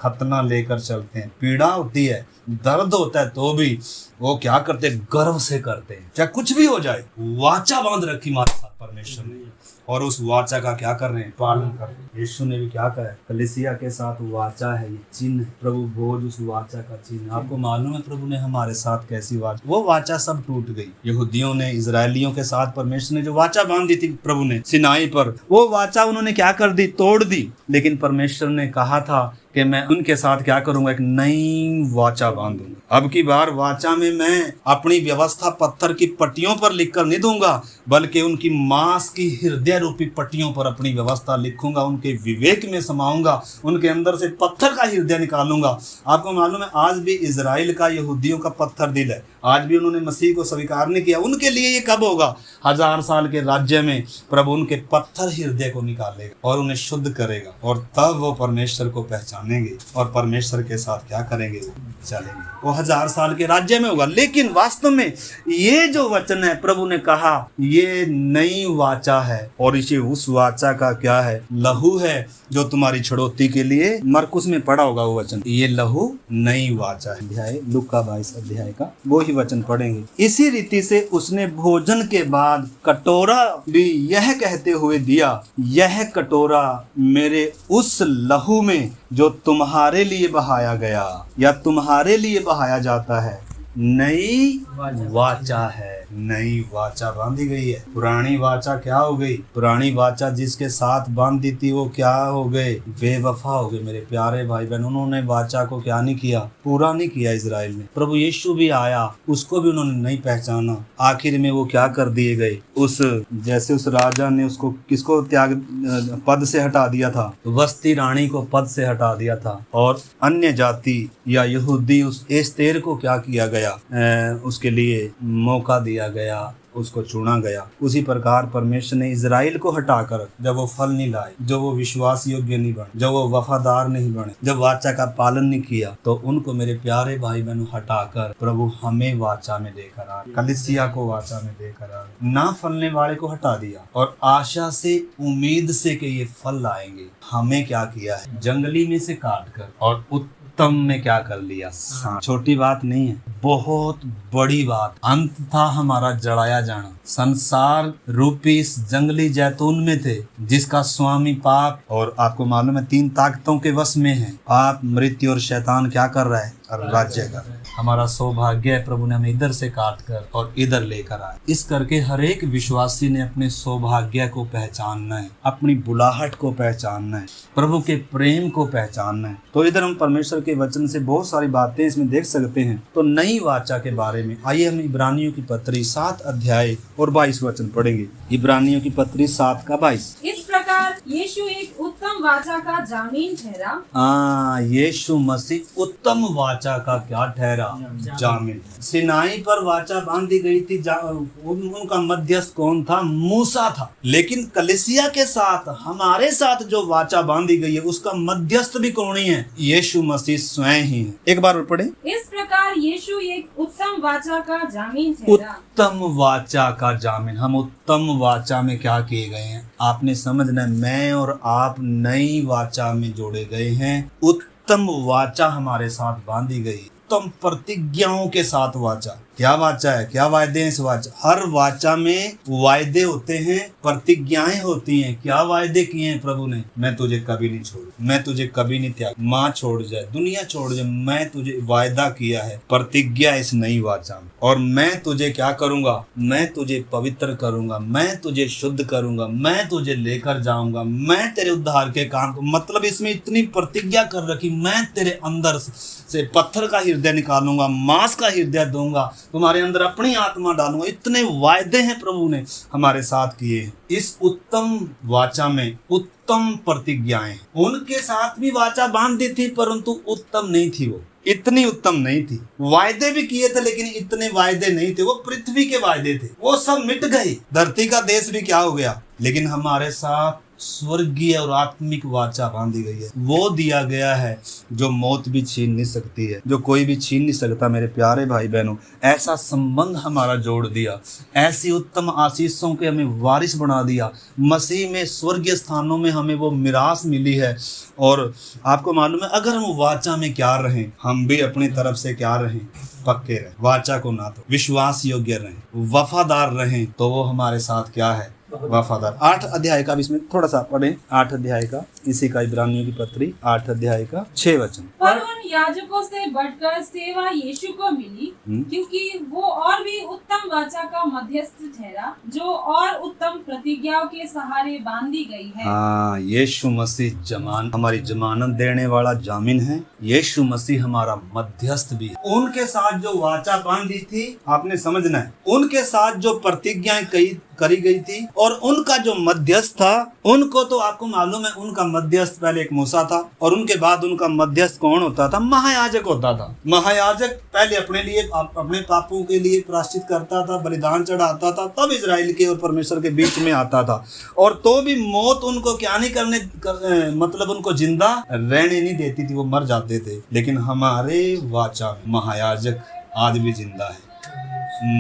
खतना लेकर चलते हैं। पीड़ा होती है, दर्द होता है, तो भी वो क्या करते हैं, गर्व से करते हैं, चाहे कुछ भी हो जाए, वाचा बांध रखी हमारे साथ परमेश्वर ने। और उस वाचा का क्या कर रहे हैं, पालन कर रहे हैं। यीशु ने भी क्या कहा, कलीसिया के साथ वाचा है, ये चिन्ह, प्रभु भोज उस वाचा का चिन्ह। आपको मालूम है प्रभु ने हमारे साथ कैसी वाचा, वो वाचा सब टूट गई। यहूदियों ने इजरायलियों के साथ परमेश्वर ने जो वाचा बांधी थी प्रभु ने सिनाई पर, वो वाचा उन्होंने क्या कर दी, तोड़ दी। लेकिन परमेश्वर ने कहा था कि मैं उनके साथ क्या करूंगा, एक नई वाचा बांधूंगा। अब की बार वाचा में मैं अपनी व्यवस्था पत्थर की पट्टियों पर लिखकर नहीं दूंगा, बल्कि उनकी मांस की हृदय रूपी पट्टियों पर अपनी व्यवस्था लिखूंगा, उनके विवेक में समाऊंगा, उनके अंदर से पत्थर का हृदय निकालूंगा। आपको मालूम है आज भी इजराइल का यहूदियों का पत्थर दिल है, आज भी उन्होंने मसीह को स्वीकार नहीं किया। उनके लिए ये कब होगा, 1000 साल के राज्य में प्रभु उनके पत्थर हृदय को निकालेगा और उन्हें शुद्ध करेगा, और तब वो परमेश्वर को पहचानेंगे और परमेश्वर के साथ क्या करेंगे, वो चलेंगे। वो 1000 साल के राज्य में होगा। लेकिन वास्तव में ये जो वचन है, प्रभु ने कहा ये नई वाचा है, और इसे उस वाचा का क्या है, लहू है, जो तुम्हारी छड़ौती के लिए, मरकुस में पढ़ा होगा वो वचन, ये लहू नई वाचा है। अध्याय लूका 22 अध्याय का वो ही वचन पढ़ेंगे। इसी रीति से उसने भोजन के बाद कटोरा भी यह कहते हुए दिया, यह कटोरा मेरे उस लहू में जो तुम्हारे लिए बहाया गया या तुम्हारे लिए बहाया जाता है, नई वाचा है। नई वाचा बांधी गई है, पुरानी वाचा क्या हो गई, पुरानी वाचा जिसके साथ बांधी थी वो क्या हो गए, बेवफा हो गए। मेरे प्यारे भाई बहन, उन्होंने वाचा को क्या नहीं किया, पूरा नहीं किया इजराइल ने। प्रभु यीशु भी आया, उसको भी उन्होंने नहीं पहचाना। आखिर में वो क्या कर दिए गए, उस जैसे उस राजा ने उसको किसको त्याग पद से हटा दिया था, वस्ती रानी को पद से हटा दिया था, और अन्य जाति या यहूदी उस एस्तेर को क्या किया गया, उसके लिए मौका दिया गया, उसको चुना गया। उसी प्रकार परमेश्वर ने इजराइल को हटाकर, जब वो फल नहीं लाए, जो वो विश्वास योग्य नहीं बने, जब वो वफादार नहीं बने, जब वाचा का पालन नहीं किया, तो उनको मेरे प्यारे भाई बहनों हटाकर प्रभु हमें वाचा में लेकर आ, कलीसिया को वाचा में लेकर आ, ना फलने वाले को हटा दिया, और आशा से, उम्मीद से कि ये फल लाएंगे, हमें क्या किया है, जंगली में से काट कर और उत्तम में क्या कर लिया। छोटी बात नहीं है, बहुत बड़ी बात। अंत था हमारा जड़ाया जाना। संसार रूपी इस जंगली जैतून में थे, जिसका स्वामी पाप, और आपको मालूम है 3 ताकतों के वश में है। पाप, मृत्यु और शैतान क्या कर रहा है, राज्य कर। हमारा सौभाग्य है प्रभु ने हमें इधर से काट कर और इधर लेकर आए। इस करके हर एक विश्वासी ने अपने सौभाग्य को पहचानना है, अपनी बुलाहट को पहचानना है, प्रभु के प्रेम को पहचानना है। तो इधर हम परमेश्वर के वचन से बहुत सारी बातें इसमें देख सकते हैं। तो नई वाचा के बारे में आइए हम इब्रानियों की पत्री 7 अध्याय और 22 वचन पढ़ेंगे। इब्रानियों की पत्री 7 का 22। इस प्रकार यीशु एक उत्तम वाचा का जामीन ठहरा। यीशु मसीह उत्तम वाचा का क्या ठहरा? जामीन। सिनाई पर वाचा बांधी गई थी, उनका मध्यस्थ कौन था? मूसा था। लेकिन कलीसिया के साथ, हमारे साथ जो वाचा बांधी गई है उसका मध्यस्थ भी कौन ही है? यीशु मसीह स्वयं ही है। एक बार और पढ़े। इस प्रकार यीशु एक उत्तम वाचा का जामीन ठहरा। उत्तम वाचा का जामीन। हम उत्तम वाचा में क्या किए गए हैं? आपने समझना है, मैं और आप नई वाचा में जोड़े गए हैं। उत्तम वाचा हमारे साथ बांधी गई, उत्तम प्रतिज्ञाओं के साथ वाचा। क्या वाचा है? क्या वायदे हैं इस वाचा? हर वाचा में वायदे होते हैं, प्रतिज्ञाएं होती हैं। क्या वायदे किए हैं प्रभु ने? मैं तुझे कभी नहीं छोड़ू, मैं तुझे कभी नहीं त्याग, माँ छोड़ जाए, दुनिया छोड़ जाए, मैं तुझे वायदा किया है, प्रतिज्ञा इस नई वाचा में। और मैं तुझे क्या करूंगा? मैं तुझे पवित्र करूंगा, मैं तुझे शुद्ध करूंगा, मैं तुझे लेकर जाऊंगा, मैं तेरे उद्धार के काम को, मतलब इसमें इतनी प्रतिज्ञा कर रखी, मैं तेरे अंदर से पत्थर का हृदय निकालूंगा, मांस का हृदय दूंगा, तुम्हारे अंदर अपनी आत्मा डालूंगा। इतने वायदे हैं प्रभु ने हमारे साथ किए हैं। इस उत्तम वाचा में उत्तम प्रतिज्ञाएं, उनके साथ भी वाचा बांध दी थी, परंतु उत्तम नहीं थी, वो इतनी उत्तम नहीं थी। वायदे भी किए थे लेकिन इतने वायदे नहीं थे। वो पृथ्वी के वायदे थे, वो सब मिट गए। धरती का देश भी क्या हो गया, लेकिन हमारे साथ स्वर्गीय और आत्मिक वाचा बांधी गई है। वो दिया गया है जो मौत भी छीन नहीं सकती है, जो कोई भी छीन नहीं सकता। मेरे प्यारे भाई बहनों, ऐसा संबंध हमारा जोड़ दिया, ऐसी उत्तम आशीषों के हमें वारिस बना दिया। मसीह में स्वर्गीय स्थानों में हमें वो मिरास मिली है। और आपको मालूम है, अगर हम वाचा में क्या रहें, हम भी अपनी तरफ से क्या रहें, पक्के रहें, वाचा को ना तो विश्वास योग्य रहें, वफादार रहें, तो वो हमारे साथ क्या है? वफादार। 8 अध्याय का भी इसमें थोड़ा सा पढ़ें। 8 अध्याय का, इसी का इब्रानियों की पत्री 8 अध्याय का 6 वचन। पर उन याजकों से बढ़कर सेवा यीशु को मिली, क्योंकि वो और भी उत्तम वाचा का मध्यस्थ ठहरा, जो और उत्तम प्रतिज्ञाओं के सहारे बांधी गई है। हाँ, यीशु मसीह हमारी जमानत देने वाला जामीन है। यीशु मसीह हमारा मध्यस्थ भी है। उनके साथ जो वाचा बांधी थी, आपने समझना है, उनके साथ जो प्रतिज्ञाएं करी गई थी और उनका जो मध्यस्थ था, उनको तो आपको मालूम है, उनका मध्यस्थ पहले एक मूसा था और उनके बाद उनका मध्यस्थ कौन होता था? महायाजक होता था। महायाजक पहले अपने लिए, अपने पापों के लिए प्रायश्चित करता था, बलिदान चढ़ाता था, तब इजराइल के और परमेश्वर के बीच में आता था। और तो भी मौत उनको क्या नहीं मतलब उनको जिंदा रहने नहीं देती थी, वो मर जाते थे। लेकिन हमारे वाचा महायाजक आज भी जिंदा है,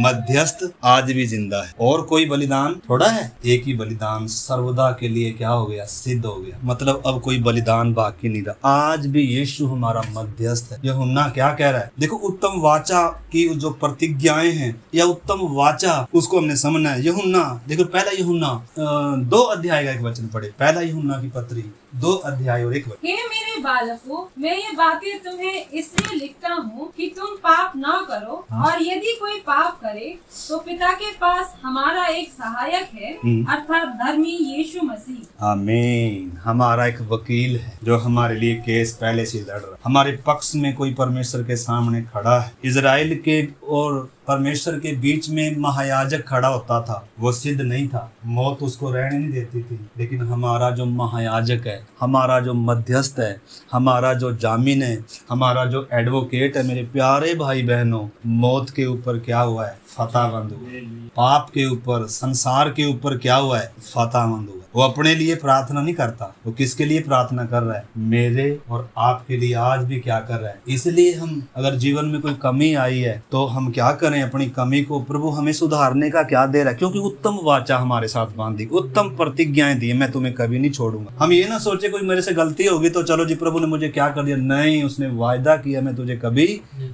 मध्यस्थ आज भी जिंदा है। और कोई बलिदान थोड़ा है, एक ही बलिदान सर्वदा के लिए क्या हो गया? सिद्ध हो गया। मतलब अब कोई बलिदान बाकी नहीं रहा। आज भी यीशु हमारा मध्यस्थ है। यूहन्ना क्या कह रहा है? देखो, उत्तम वाचा की जो प्रतिज्ञाएं हैं या उत्तम वाचा, उसको हमने समझना है। यूहन्ना देखो, पहला यूहन्ना 2 अध्याय का 1 वचन पढ़े। पहला यूहन्ना की पत्री 2 अध्याय और 1 वचन। हे मेरे बालकों, मैं ये बातें तुम्हें इसलिए लिखता हूँ कि तुम पाप न करो। और यदि कोई पाप करे तो पिता के पास हमारा एक सहायक है, अर्थात धर्मी यीशु मसीह। आमीन। हमारा एक वकील है जो हमारे लिए केस पहले से लड़ रहा है। हमारे पक्ष में कोई परमेश्वर के सामने खड़ा है। इजराइल के और परमेश्वर के बीच में महायाजक खड़ा होता था, वो सिद्ध नहीं था, मौत उसको रहने नहीं देती थी। लेकिन हमारा जो महायाजक है, हमारा जो मध्यस्थ है, हमारा जो जामीन है, हमारा जो एडवोकेट है, मेरे प्यारे भाई बहनों, मौत के ऊपर क्या हुआ है? फतहबंद हुआ। पाप के ऊपर, संसार के ऊपर क्या हुआ है? फतहबंद हुआ। वो अपने लिए प्रार्थना नहीं करता, वो किसके लिए प्रार्थना कर रहा है? मेरे और आपके लिए आज भी क्या कर रहा है? इसलिए हम अगर जीवन में कोई कमी आई है तो हम क्या करें? अपनी कमी को प्रभु हमें सुधारने का क्या दे रहा है? क्योंकि उत्तम वाचा हमारे साथ बांधी, उत्तम प्रतिज्ञाएं दी, मैं तुम्हें कभी नहीं छोड़ूंगा। हम ये ना सोचे कोई मेरे से गलती होगी तो चलो जी प्रभु ने मुझे क्या कर दिया। नहीं, उसने वायदा किया, मैं तुझे कभी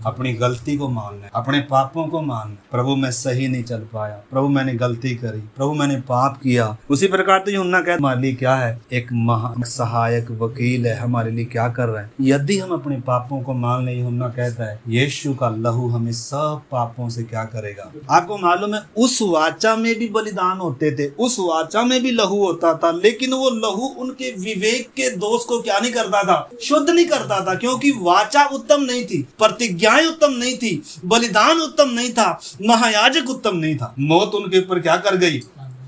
अपनी गलती को मानना है, अपने पापों को मानना। प्रभु मैं सही नहीं चल पाया, प्रभु मैंने गलती करी, प्रभु मैंने पाप किया। उसी प्रकार तो यूहन्ना यूहन्ना कहता हमारे लिए क्या है, एक महा सहायक वकील है, हमारे लिए क्या कर रहा है। यदि हम अपने पापों को मान लें, यूहन्ना कहता है यीशु का लहू हमें सब पापों से क्या करेगा। आपको मालूम है उस वाचा में भी बलिदान होते थे, उस वाचा में भी लहू होता था, लेकिन वो लहू उनके विवेक के दोष को क्या नहीं करता था, शुद्ध नहीं करता था, क्योंकि वाचा उत्तम नहीं थी, प्रतिज्ञाएं उत्तम नहीं थी, बलिदान उत्तम नहीं था, महायाजक उत्तम नहीं था। मौत उनके ऊपर क्या कर गई,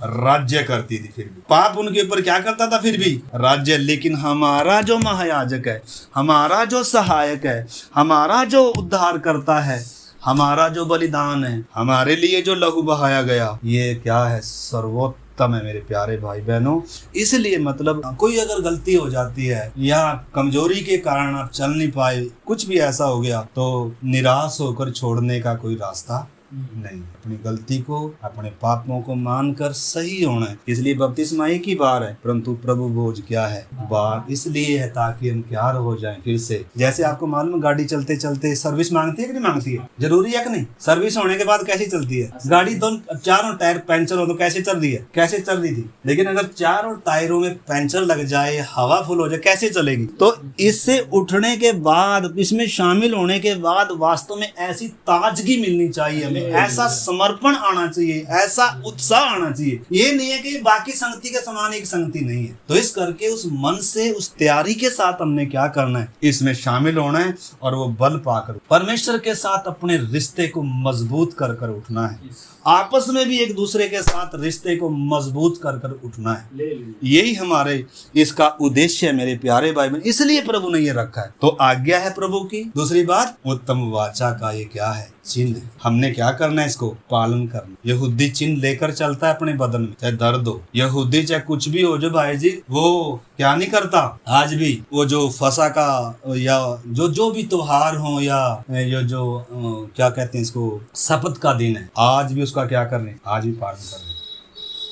राज्य करती थी, फिर भी पाप उनके ऊपर क्या करता था, फिर भी राज्य। लेकिन हमारा जो महायाजक है, हमारा जो सहायक है, हमारा जो उद्धार करता है, हमारा जो बलिदान है, हमारे लिए जो लहू बहाया गया, ये क्या है, सर्वोत्तम है मेरे प्यारे भाई बहनों। इसलिए मतलब कोई अगर गलती हो जाती है या कमजोरी के कारण आप चल नहीं पाए, कुछ भी ऐसा हो गया, तो निराश होकर छोड़ने का कोई रास्ता नहीं। अपनी गलती को, अपने पापों को मानकर सही होना है। इसलिए बपतिस्मा एक ही बार है, परंतु प्रभु भोज क्या है, बार। इसलिए है ताकि हम क्या हो जाएं फिर से। जैसे आपको मालूम गाड़ी चलते चलते सर्विस मांगती है कि नहीं मांगती है, जरूरी है कि नहीं। सर्विस होने के बाद कैसी चलती है गाड़ी, दोनों चारों टायर पंचर हो तो कैसे चल रही है, कैसे चल रही थी। लेकिन अगर चारों टायरों में पंचर लग जाए, हवा फुल हो जाए, कैसे चलेगी। तो इससे उठने के बाद, इसमें शामिल होने के बाद वास्तव में ऐसी ताजगी मिलनी चाहिए हमें, ऐसा समर्पण आना चाहिए, ऐसा उत्साह आना चाहिए। ये नहीं है कि बाकी संगति के समान एक संगति नहीं है। तो इस करके उस मन से, उस तैयारी के साथ हमने क्या करना है, इसमें शामिल होना है और वो बल पाकर परमेश्वर के साथ अपने रिश्ते को मजबूत कर कर उठना है। आपस में भी एक दूसरे के साथ रिश्ते को मजबूत कर कर उठना है। यही हमारे इसका उद्देश्य है मेरे प्यारे भाई बहन। इसलिए प्रभु ने ये रखा है। तो आज्ञा है प्रभु की। दूसरी बात, उत्तम वाचा का ये क्या है, चिन्ह। हमने क्या करना है, इसको पालन करना। यहूदी चिन्ह लेकर चलता है अपने बदन में, चाहे दर्द हो, यहूदी चाहे कुछ भी हो। जो भाई जी वो क्या नहीं करता आज भी, वो जो फसा का या जो भी त्योहार हो, या ये जो क्या कहते हैं इसको, शपथ का दिन है, आज भी उसका क्या कर रहे हैं, आज भी पालन कर रहे हैं।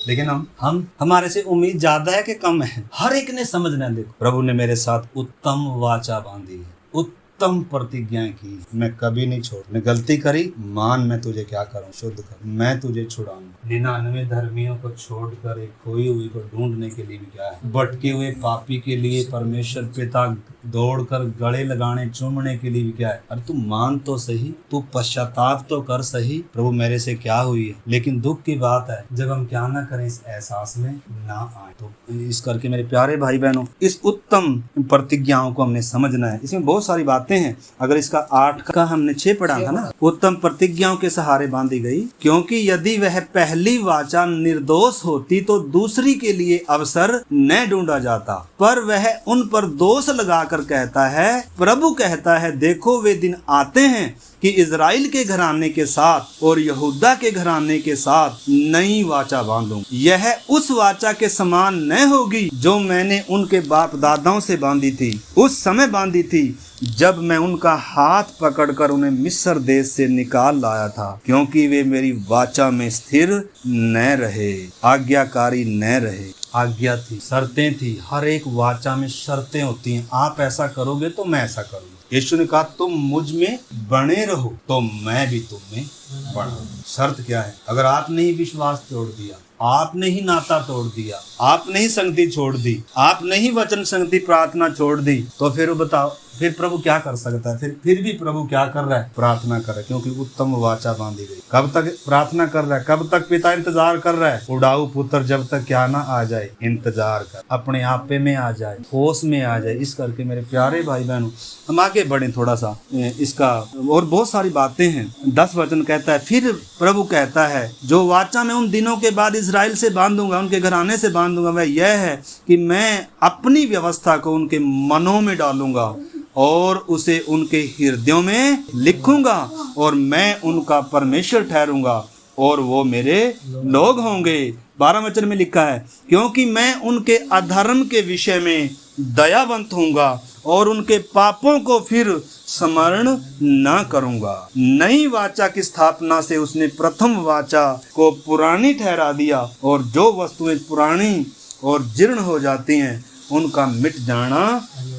लेकिन हम हमारे से उम्मीद ज्यादा है कि कम है। हर एक ने समझना है, देखो प्रभु ने मेरे साथ उत्तम वाचा बांधी है, उत्तम प्रतिज्ञाएं की, मैं कभी नहीं छोड़। मैं गलती करी, मान मैं तुझे क्या करूं, शुद्ध कर, मैं तुझे छुड़ाऊंगा। 99 धर्मियों को छोड़कर एक खोई हुई को ढूंढने के लिए भी क्या है, भटके हुए पापी के लिए परमेश्वर पिता दौड़कर गले लगाने चूमने के लिए भी क्या है। अरे तू मान तो सही, तू पश्चाताप तो कर सही, प्रभु मेरे से क्या हुई है। लेकिन दुख की बात है जब हम क्या ना करें, इस एहसास में ना आए। तो इस करके मेरे प्यारे भाई बहनों, इस उत्तम प्रतिज्ञाओं को हमने समझना है। इसमें बहुत सारी बातें हैं। अगर इसका 8 का हमने 6 पढ़ा था ना, उत्तम प्रतिज्ञाओं के सहारे बांधी गई, क्योंकि यदि वह पहली वाचा निर्दोष होती तो दूसरी के लिए अवसर न ढूंढा जाता, पर वह उन पर दोष लगाकर कहता है, प्रभु कहता है, देखो वे दिन आते हैं कि इजराइल के घराने के साथ और यहूदा के घराने के साथ नई वाचा बांधूं। यह उस वाचा के समान न होगी जो मैंने उनके बाप दादाओं से बांधी थी, उस समय बांधी थी जब मैं उनका हाथ पकड़कर उन्हें मिस्र देश से निकाल लाया था, क्योंकि वे मेरी वाचा में स्थिर न रहे, आज्ञाकारी न रहे। आज्ञा थी, शर्तें थी, हर एक वाचा में शर्तें होती हैं। आप ऐसा करोगे तो मैं ऐसा करूंगा। यीशु ने कहा तुम मुझ में बने रहो तो मैं भी तुम में बना। शर्त क्या है, अगर आपने ही विश्वास तोड़ दिया, आपने ही नाता तोड़ दिया, आपने ही संगति छोड़ दी, आपने ही वचन संगति प्रार्थना छोड़ दी, तो फिर बताओ फिर प्रभु क्या कर सकता है। फिर भी प्रभु क्या कर रहा है, प्रार्थना कर रहा है, क्योंकि उत्तम वाचा बांधी गई। कब तक प्रार्थना कर रहा है, कब तक पिता इंतजार कर रहा है, उड़ाऊ पुत्र जब तक क्या ना आ जाए, इंतजार कर, अपने आपे में आ जाए, होश में आ जाए। इस करके मेरे प्यारे भाई बहनों, हम आगे बढ़े थोड़ा सा इसका, और बहुत सारी बातें हैं। 10 वचन कहता है, फिर प्रभु कहता है, जो वाचा मैं उन दिनों के बाद इजराइल से बांधूंगा, उनके घराने से बांधूंगा, वह यह है कि मैं अपनी व्यवस्था को उनके मनों में डालूंगा और उसे उनके हृदयों में लिखूंगा, और मैं उनका परमेश्वर ठहरूंगा और वो मेरे लोग होंगे। 12 वचन में लिखा है, क्योंकि मैं उनके अधर्म के विषय में दयावंत होऊंगा और उनके पापों को फिर स्मरण न करूंगा। नई वाचा की स्थापना से उसने प्रथम वाचा को पुरानी ठहरा दिया, और जो वस्तुएं पुरानी और जीर्ण हो जाती हैं उनका मिट जाना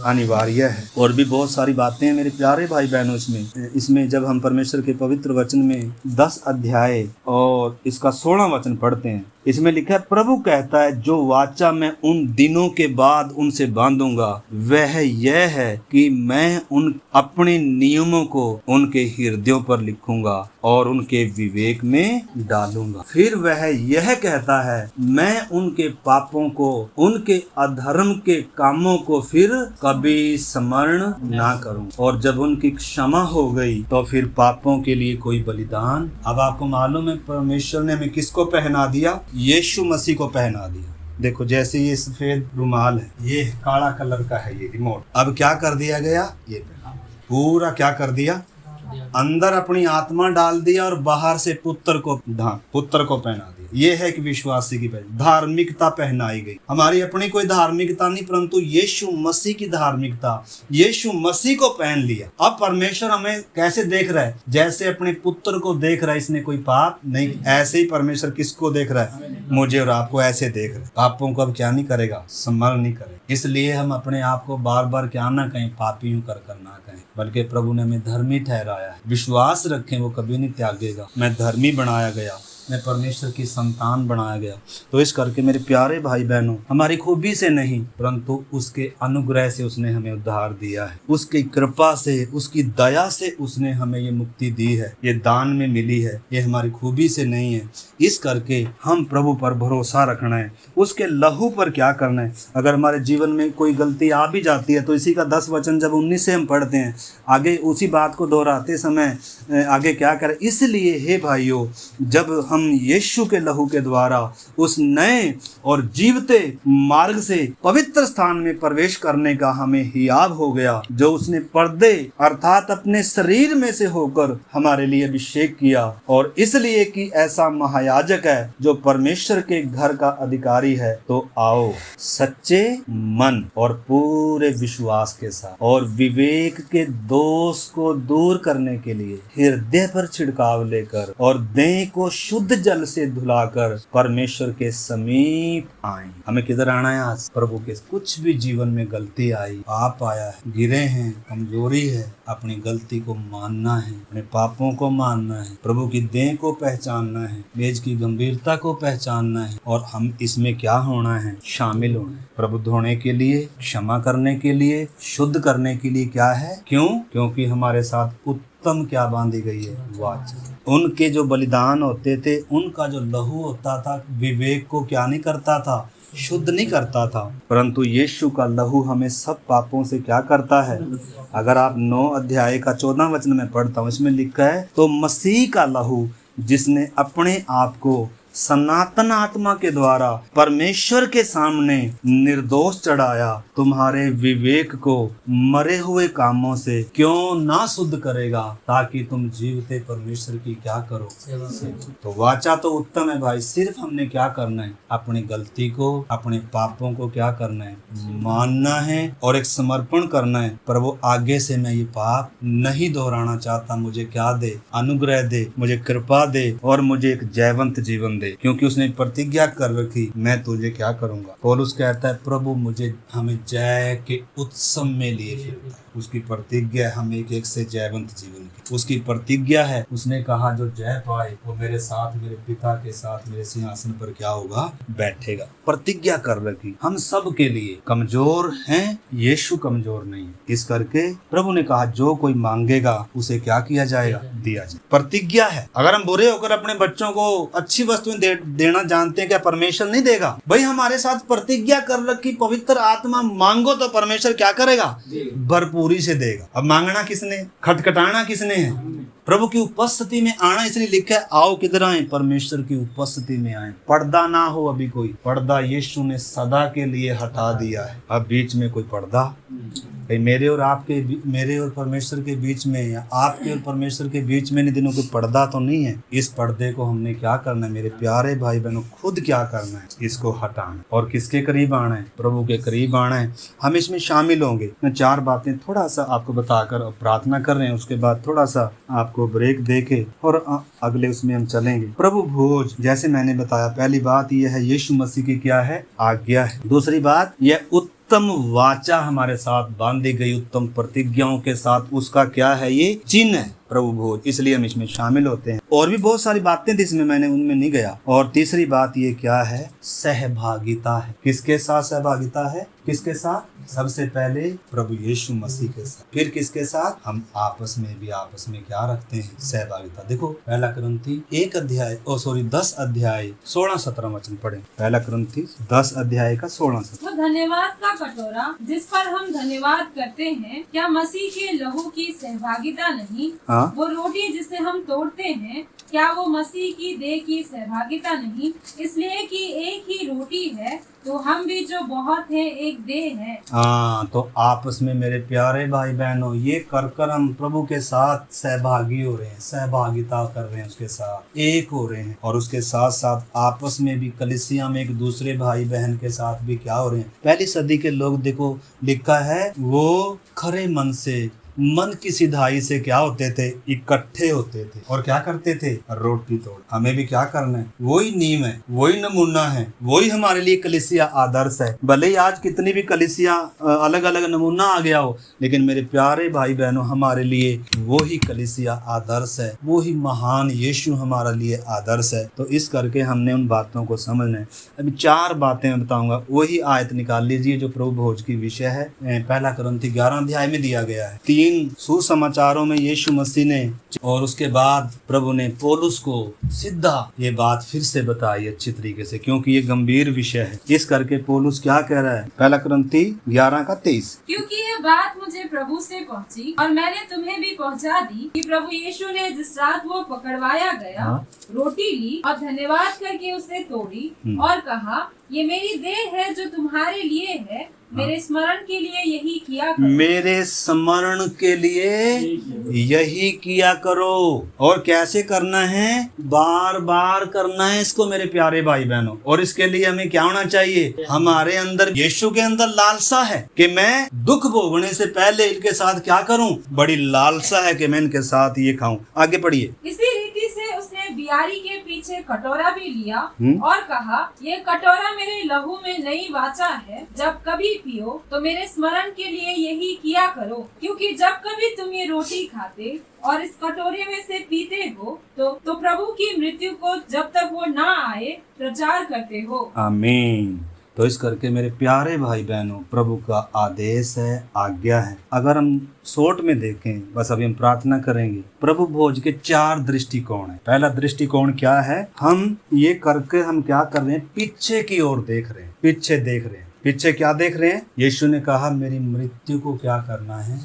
अनिवार्य है। और भी बहुत सारी बातें हैं मेरे प्यारे भाई बहनों इसमें जब हम परमेश्वर के पवित्र वचन में 10 अध्याय और इसका 16वां वचन पढ़ते हैं, इसमें लिखा है, प्रभु कहता है जो वाचा मैं उन दिनों के बाद उनसे बांधूंगा वह यह है कि मैं उन अपने नियमों को उनके हृदयों पर लिखूंगा और उनके विवेक में डालूंगा। फिर वह यह कहता है मैं उनके पापों को उनके अधर्म के कामों को फिर कभी स्मरण ना करूं। और जब उनकी क्षमा हो गई तो फिर पापों के लिए कोई बलिदान। अब आपको मालूम है परमेश्वर ने हमें किसको पहना दिया? यीशु मसीह को पहना दिया। देखो जैसे ये सफेद रुमाल है, ये काला कलर का है ये रिमोट। अब क्या कर दिया गया? ये पूरा क्या कर दिया? अंदर अपनी आत्मा डाल दिया और बाहर से पुत्र को पहना दिया। ये है कि विश्वासी की धार्मिकता पहनाई गई। हमारी अपनी कोई धार्मिकता नहीं, परंतु यीशु मसीह की धार्मिकता, यीशु मसीह को पहन लिया। अब परमेश्वर हमें कैसे देख रहा है? जैसे अपने पुत्र को देख रहा है, इसने कोई पाप नहीं। ऐसे ही परमेश्वर किसको देख रहा है? मुझे और आपको ऐसे देख रहा है। पापों को अब क्या नहीं करेगा? स्मरण नहीं करेगा। इसलिए हम अपने आप को बार बार क्या ना कहें, पापी हूं कर ना कहें, बल्कि प्रभु ने हमें धर्मी ठहराया है। विश्वास रखें, वो कभी नहीं त्यागेगा। मैं धर्मी बनाया गया, मैं परमेश्वर की संतान बनाया गया। तो इस करके मेरे प्यारे भाई बहनों, हमारी खूबी से नहीं परंतु उसके अनुग्रह से उसने हमें उद्धार दिया है। उसकी कृपा से, उसकी दया से उसने हमें ये मुक्ति दी है, ये दान में मिली है। ये हमारी खूबी से नहीं है। इस करके हम प्रभु पर भरोसा रखना है, उसके लहू पर क्या करना है। अगर हमारे जीवन में कोई गलती आ भी जाती है तो इसी का 10 वचन जब 19 से हम पढ़ते हैं, आगे उसी बात को दोहराते समय आगे क्या करें। इसलिए हे भाइयों, जब हम यीशु के लहू के द्वारा उस नए और जीवते मार्ग से पवित्र स्थान में प्रवेश करने का हमें हियाब हो गया, जो उसने पर्दे अर्थात अपने शरीर में से होकर हमारे लिए अभिषेक किया, और इसलिए कि ऐसा महायाजक है जो परमेश्वर के घर का अधिकारी है, तो आओ सच्चे मन और पूरे विश्वास के साथ और विवेक के दोष को दूर करने के लिए हृदय पर छिड़काव लेकर और देह को शुद्ध जल से धुलाकर परमेश्वर के समीप आए। हमें किधर आना है? आज प्रभु के। कुछ भी जीवन में गलती आई, पाप आया है, गिरे हैं, कमजोरी है, अपनी गलती को मानना है, अपने पापों को मानना है, प्रभु की देह को पहचानना है, मेज की गंभीरता को पहचानना है, और हम इसमें क्या होना है? शामिल होना है। प्रभु धोने के लिए, क्षमा करने के लिए, शुद्ध करने के लिए क्या है? क्यों? क्योंकि हमारे साथ उत्तम क्या बांधी गई है? वाचा। उनके जो बलिदान होते थे, उनका जो लहू होता था, विवेक को क्या नहीं करता था? शुद्ध नहीं करता था। परंतु यीशु का लहू हमें सब पापों से क्या करता है? अगर आप 9 अध्याय का 14 वचन में पढ़ता हूँ, इसमें लिखा है, तो मसीह का लहू जिसने अपने आप को सनातन आत्मा के द्वारा परमेश्वर के सामने निर्दोष चढ़ाया, तुम्हारे विवेक को मरे हुए कामों से क्यों ना शुद्ध करेगा, ताकि तुम जीवते परमेश्वर की क्या करो? तो वाचा तो उत्तम है भाई। सिर्फ हमने क्या करना है? अपनी गलती को, अपने पापों को क्या करना है? मानना है और एक समर्पण करना है। प्रभु आगे से मैं ये पाप नहीं दोहराना चाहता, मुझे क्या दे? अनुग्रह दे, मुझे कृपा दे और मुझे एक जयवंत जीवन दे, क्योंकि उसने प्रतिज्ञा कर रखी, मैं तुझे क्या करूंगा। पौलुस कहता है, प्रभु मुझे हमें जय के उत्सव में लिए फिरता है। उसकी प्रतिज्ञा हमें एक से जयवंत जीवन की उसकी प्रतिज्ञा है। उसने कहा जो जय पाए वो मेरे साथ, मेरे पिता के साथ मेरे सिंहासन पर क्या होगा? बैठेगा। प्रतिज्ञा कर रखी। हम सब के लिए कमजोर हैं, यीशु कमजोर नहीं है। इस करके प्रभु ने कहा जो कोई मांगेगा उसे क्या किया जाएगा? दिया जाए। प्रतिज्ञा है। अगर हम बुरे होकर अपने बच्चों को अच्छी वस्तुएं देना जानते हैं, क्या परमेश्वर नहीं देगा? भाई हमारे साथ प्रतिज्ञा कर रखी, पवित्र आत्मा मांगो तो परमेश्वर क्या करेगा? भरपूरी से देगा। अब मांगना किसने? खटखटाना किसने है? प्रभु की उपस्थिति में आना। इसलिए लिखा है आओ किधर आए? परमेश्वर की उपस्थिति में आए। पर्दा ना हो अभी कोई। पर्दा यीशु ने सदा के लिए हटा दिया है। अब बीच में कोई पर्दा मेरे और आपके, मेरे और परमेश्वर के बीच में, या आपके और परमेश्वर के बीच में दिनों कोई पर्दा तो नहीं है। इस पर्दे को हमने क्या करना है मेरे प्यारे भाई बहनों? खुद क्या करना है? इसको हटाना। और किसके करीब आना है? प्रभु के करीब आना है। हम इसमें शामिल होंगे। मैं 4 बातें थोड़ा सा आपको बताकर प्रार्थना कर रहे हैं, उसके बाद थोड़ा सा आपको ब्रेक देके और अगले उसमें हम चलेंगे। प्रभु भोज, जैसे मैंने बताया, पहली बात यह है यीशु मसीह की क्या है? आज्ञा है। दूसरी बात यह उत्तम वाचा हमारे साथ बांधी गई, उत्तम प्रतिज्ञाओं के साथ उसका क्या है, ये चिन्ह है प्रभु भोज, इसलिए हम इसमें शामिल होते हैं। और भी बहुत सारी बातें थी इसमें, मैंने उनमें नहीं गया। और तीसरी बात ये क्या है, सहभागिता है। किसके साथ सहभागिता है, किसके साथ? सबसे पहले प्रभु यीशु मसीह के साथ, फिर किसके साथ? हम आपस में भी आपस में क्या रखते हैं, सहभागिता। देखो पहला कुरिन्थी 10 अध्याय 16-17 वचन पढ़े। पहला कुरिन्थी 10 अध्याय का 16-17। वो धन्यवाद का कटोरा जिस पर हम धन्यवाद करते हैं, क्या मसीह के लहू की सहभागिता नहीं? हाँ? वो रोटी जिसे हम तोड़ते हैं, क्या वो मसीह की देह की सहभागिता नहीं? इसलिए कि एक ही रोटी है तो हम भी जो बहुत है एक देह है। हाँ, तो आपस में मेरे प्यारे भाई बहनों, ये कर हम प्रभु के साथ सहभागी हो रहे हैं, सहभागिता कर रहे हैं, उसके साथ एक हो रहे हैं। और उसके साथ साथ आपस में भी कलीसिया में एक दूसरे भाई बहन के साथ भी क्या हो रहे हैं। पहली सदी के लोग देखो लिखा है, वो खरे मन से, मन की सिधाई से क्या होते थे, इकट्ठे होते थे और क्या करते थे, रोटी तोड़। हमें भी क्या करना है, वही नीम है, वही नमूना है, वही हमारे लिए कलीसिया आदर्श है। भले ही आज कितनी भी कलीसिया अलग अलग नमूना आ गया हो, लेकिन मेरे प्यारे भाई बहनों, हमारे लिए वही कलीसिया आदर्श है, वही महान यीशु हमारे लिए आदर्श है। तो इस करके हमने उन बातों को समझना है। अभी 4 बातें मैं बताऊंगा, वही आयत निकाल लीजिए जो प्रभु भोज की विषय है। पहला कुरिन्थी 11 अध्याय में दिया गया है। 3 सुसमाचारों में यीशु मसीह ने और उसके बाद प्रभु ने पौलुस को सीधा ये बात फिर से बताई अच्छी तरीके से, क्योंकि ये गंभीर विषय है। इस करके पौलुस क्या कह रहा है, पहला कुरिन्थी 11:23, क्योंकि ये बात मुझे प्रभु से पहुंची और मैंने तुम्हें भी पहुंचा दी कि प्रभु यीशु ने जिस रात वो पकड़वाया गया, रोटी ली और धन्यवाद करके उसे तोड़ी और कहा, ये मेरी देह है जो तुम्हारे लिए है, मेरे स्मरण के लिए यही किया करो। मेरे स्मरण के लिए यही किया करो। और कैसे करना है, बार बार करना है इसको मेरे प्यारे भाई बहनों। और इसके लिए हमें क्या होना चाहिए, हमारे अंदर, यीशु के अंदर लालसा है कि मैं दुख भोगने से पहले इनके साथ क्या करूं, बड़ी लालसा है कि मैं इनके साथ ये खाऊं। आगे पढ़िए। इसी रीति से उसने बियारी के पीछे कटोरा भी लिया और कहा, ये कटोरा मेरे लहू में नई वाचा है, जब कभी पियो तो मेरे स्मरण के लिए यही किया करो। क्योंकि जब कभी तुम ये रोटी खाते और इस कटोरे में से पीते हो तो प्रभु की मृत्यु को जब तक वो ना आए प्रचार करते हो। आमीन। तो इस करके मेरे प्यारे भाई बहनों, प्रभु का आदेश है, आज्ञा है। अगर हम शॉर्ट में देखें, बस अभी हम प्रार्थना करेंगे। प्रभु भोज के 4 दृष्टिकोण है। पहला दृष्टिकोण क्या है, हम ये करके हम क्या कर रहे हैं, पीछे की ओर देख रहे हैं, पीछे देख रहे हैं। पीछे क्या देख रहे हैं, यीशु ने कहा मेरी मृत्यु को क्या करना है,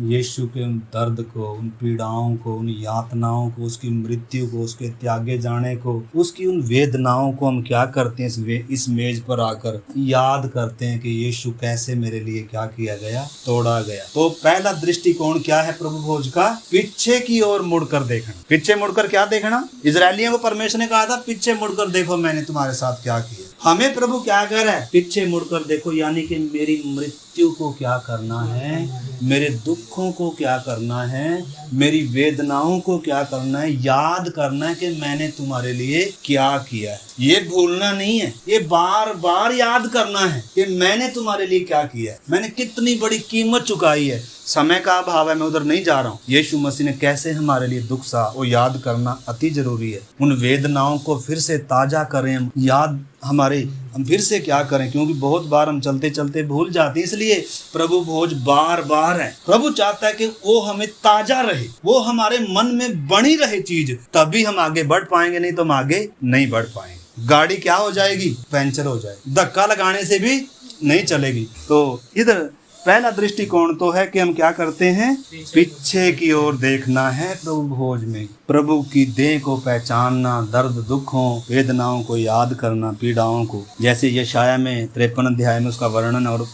यीशु के उन दर्द को, उन पीड़ाओं को, उन यातनाओं को, उसकी मृत्यु को, उसके त्यागे जाने को, उसकी उन वेदनाओं को हम क्या करते हैं, इस मेज पर आकर याद करते हैं कि यीशु कैसे मेरे लिए क्या किया गया, तोड़ा गया। तो पहला दृष्टिकोण क्या है प्रभु भोज का, पीछे की ओर मुड़कर देखना। पीछे मुड़कर क्या देखना, इजरायलियों को परमेश्वर ने कहा था पीछे मुड़कर देखो मैंने तुम्हारे साथ क्या किया। हमें प्रभु क्या कह रहा है, पीछे मुड़कर देखो, यानी कि मेरी मृत्यु को क्या करना है, मेरे दुखों को क्या करना है, मेरी वेदनाओं को क्या करना है, याद करना है कि मैंने तुम्हारे लिए क्या किया है। ये भूलना नहीं है, ये बार बार याद करना है कि मैंने तुम्हारे लिए क्या किया है, मैंने कितनी बड़ी कीमत चुकाई है। समय का अभाव है, मैं उधर नहीं जा रहा हूँ। यीशु मसीह ने कैसे हमारे लिए दुख सहा, वो याद करना अति जरूरी है। उन वेदनाओं को फिर से ताजा करें, हम याद हम फिर से क्या करें, क्योंकि बहुत बार हम चलते चलते भूल जाते हैं। इसलिए प्रभु भोज बार बार है। प्रभु चाहता है कि वो हमें ताजा रहे, वो हमारे मन में बनी रहे चीज, तभी हम आगे बढ़ पाएंगे, नहीं तो हम आगे नहीं बढ़ पाएंगे। गाड़ी क्या हो जाएगी, पंचर हो जाएगी, धक्का लगाने से भी नहीं चलेगी। तो इधर पहला दृष्टिकोण तो है कि हम क्या करते हैं, पीछे की ओर देखना है प्रभु भोज में, प्रभु की देह को पहचानना, दर्द दुखों वेदनाओं को याद करना, पीड़ाओं को, जैसे यशाया में 53 अध्याय में उसका वर्णन और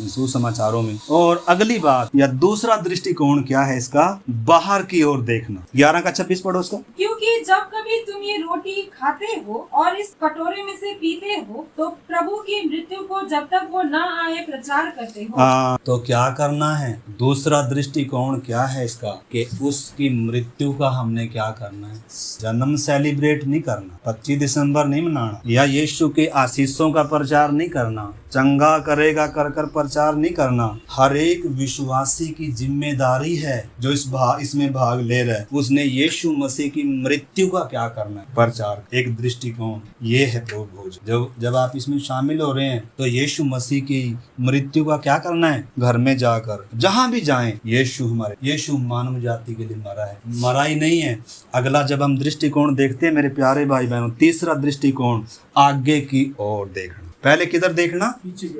सुसमाचारों में। और अगली बात या दूसरा दृष्टिकोण क्या है इसका, बाहर की ओर देखना। 11:26 पढ़ो उसका। क्योंकि जब कभी तुम ये रोटी खाते हो और इस कटोरे में से पीते हो तो प्रभु की मृत्यु को जब तक वो न आए प्रचार करते हो। तो क्या करना है, दूसरा दृष्टिकोण क्या है इसका, कि उसकी मृत्यु का हम हमने क्या करना है? जन्म सेलिब्रेट नहीं करना, 25 दिसंबर नहीं मनाना, या यीशु के आशीषों का प्रचार नहीं करना, चंगा करेगा कर कर प्रचार नहीं करना। हर एक विश्वासी की जिम्मेदारी है जो इसमें भाग ले रहा है, उसने यीशु मसीह की मृत्यु का क्या करना है? प्रचार। एक दृष्टिकोण ये है प्रभु भोज। जब आप इसमें शामिल हो रहे हैं तो यीशु मसीह की मृत्यु का क्या करना है? घर में जाकर जहां भी जाएं, यीशु मानव जाति के लिए मरा है, मरा ही नहीं है। अगला जब हम दृष्टिकोण देखते हैं मेरे प्यारे भाई बहनों, तीसरा दृष्टिकोण आगे की ओर देखना। पहले किधर देखना?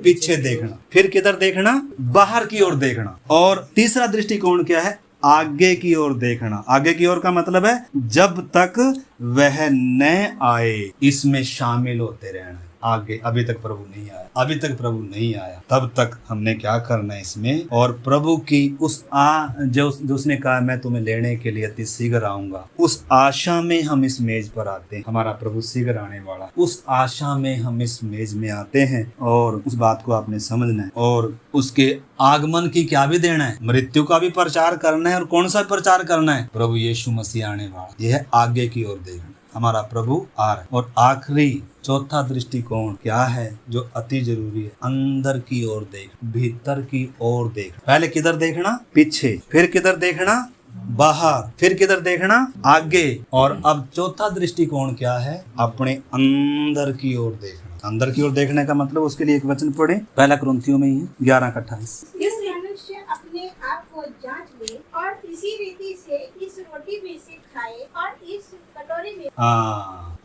पीछे देखना। फिर किधर देखना? बाहर की ओर देखना। और तीसरा दृष्टिकोण क्या है? आगे की ओर देखना। आगे की ओर का मतलब है जब तक वह न आए इसमें शामिल होते रहना। आगे अभी तक प्रभु नहीं आया, तब तक हमने क्या करना है इसमें? और प्रभु की उस जो उसने कहा मैं तुम्हें लेने के लिए अति शीघ्र आऊंगा, उस आशा में हम इस मेज पर आते हैं। हमारा प्रभु शीघ्र आने वाला, उस आशा में हम इस मेज में आते हैं। और उस बात को आपने समझना है और उसके आगमन की क्या भी देना है? मृत्यु का भी प्रचार करना है। और कौन सा प्रचार करना है? प्रभु यीशु मसीह आने वाला। यह है आगे की ओर देखना। हमारा प्रभु आ रहा है। और आखिरी चौथा दृष्टिकोण क्या है जो अति जरूरी है? अंदर की ओर देख, भीतर की ओर देख। पहले किधर देखना? पीछे। फिर किधर देखना? बाहर। फिर किधर देखना? आगे। और अब चौथा दृष्टिकोण क्या है? अपने अंदर की ओर देखना। अंदर की ओर देखने का मतलब, उसके लिए एक वचन पढ़े, पहला कुरिन्थियों में ही है 11:28। इस मनुष्य अपने आप को जांच ले और इसी रीति से इस रोटी में से खाए और इस कटोरे में।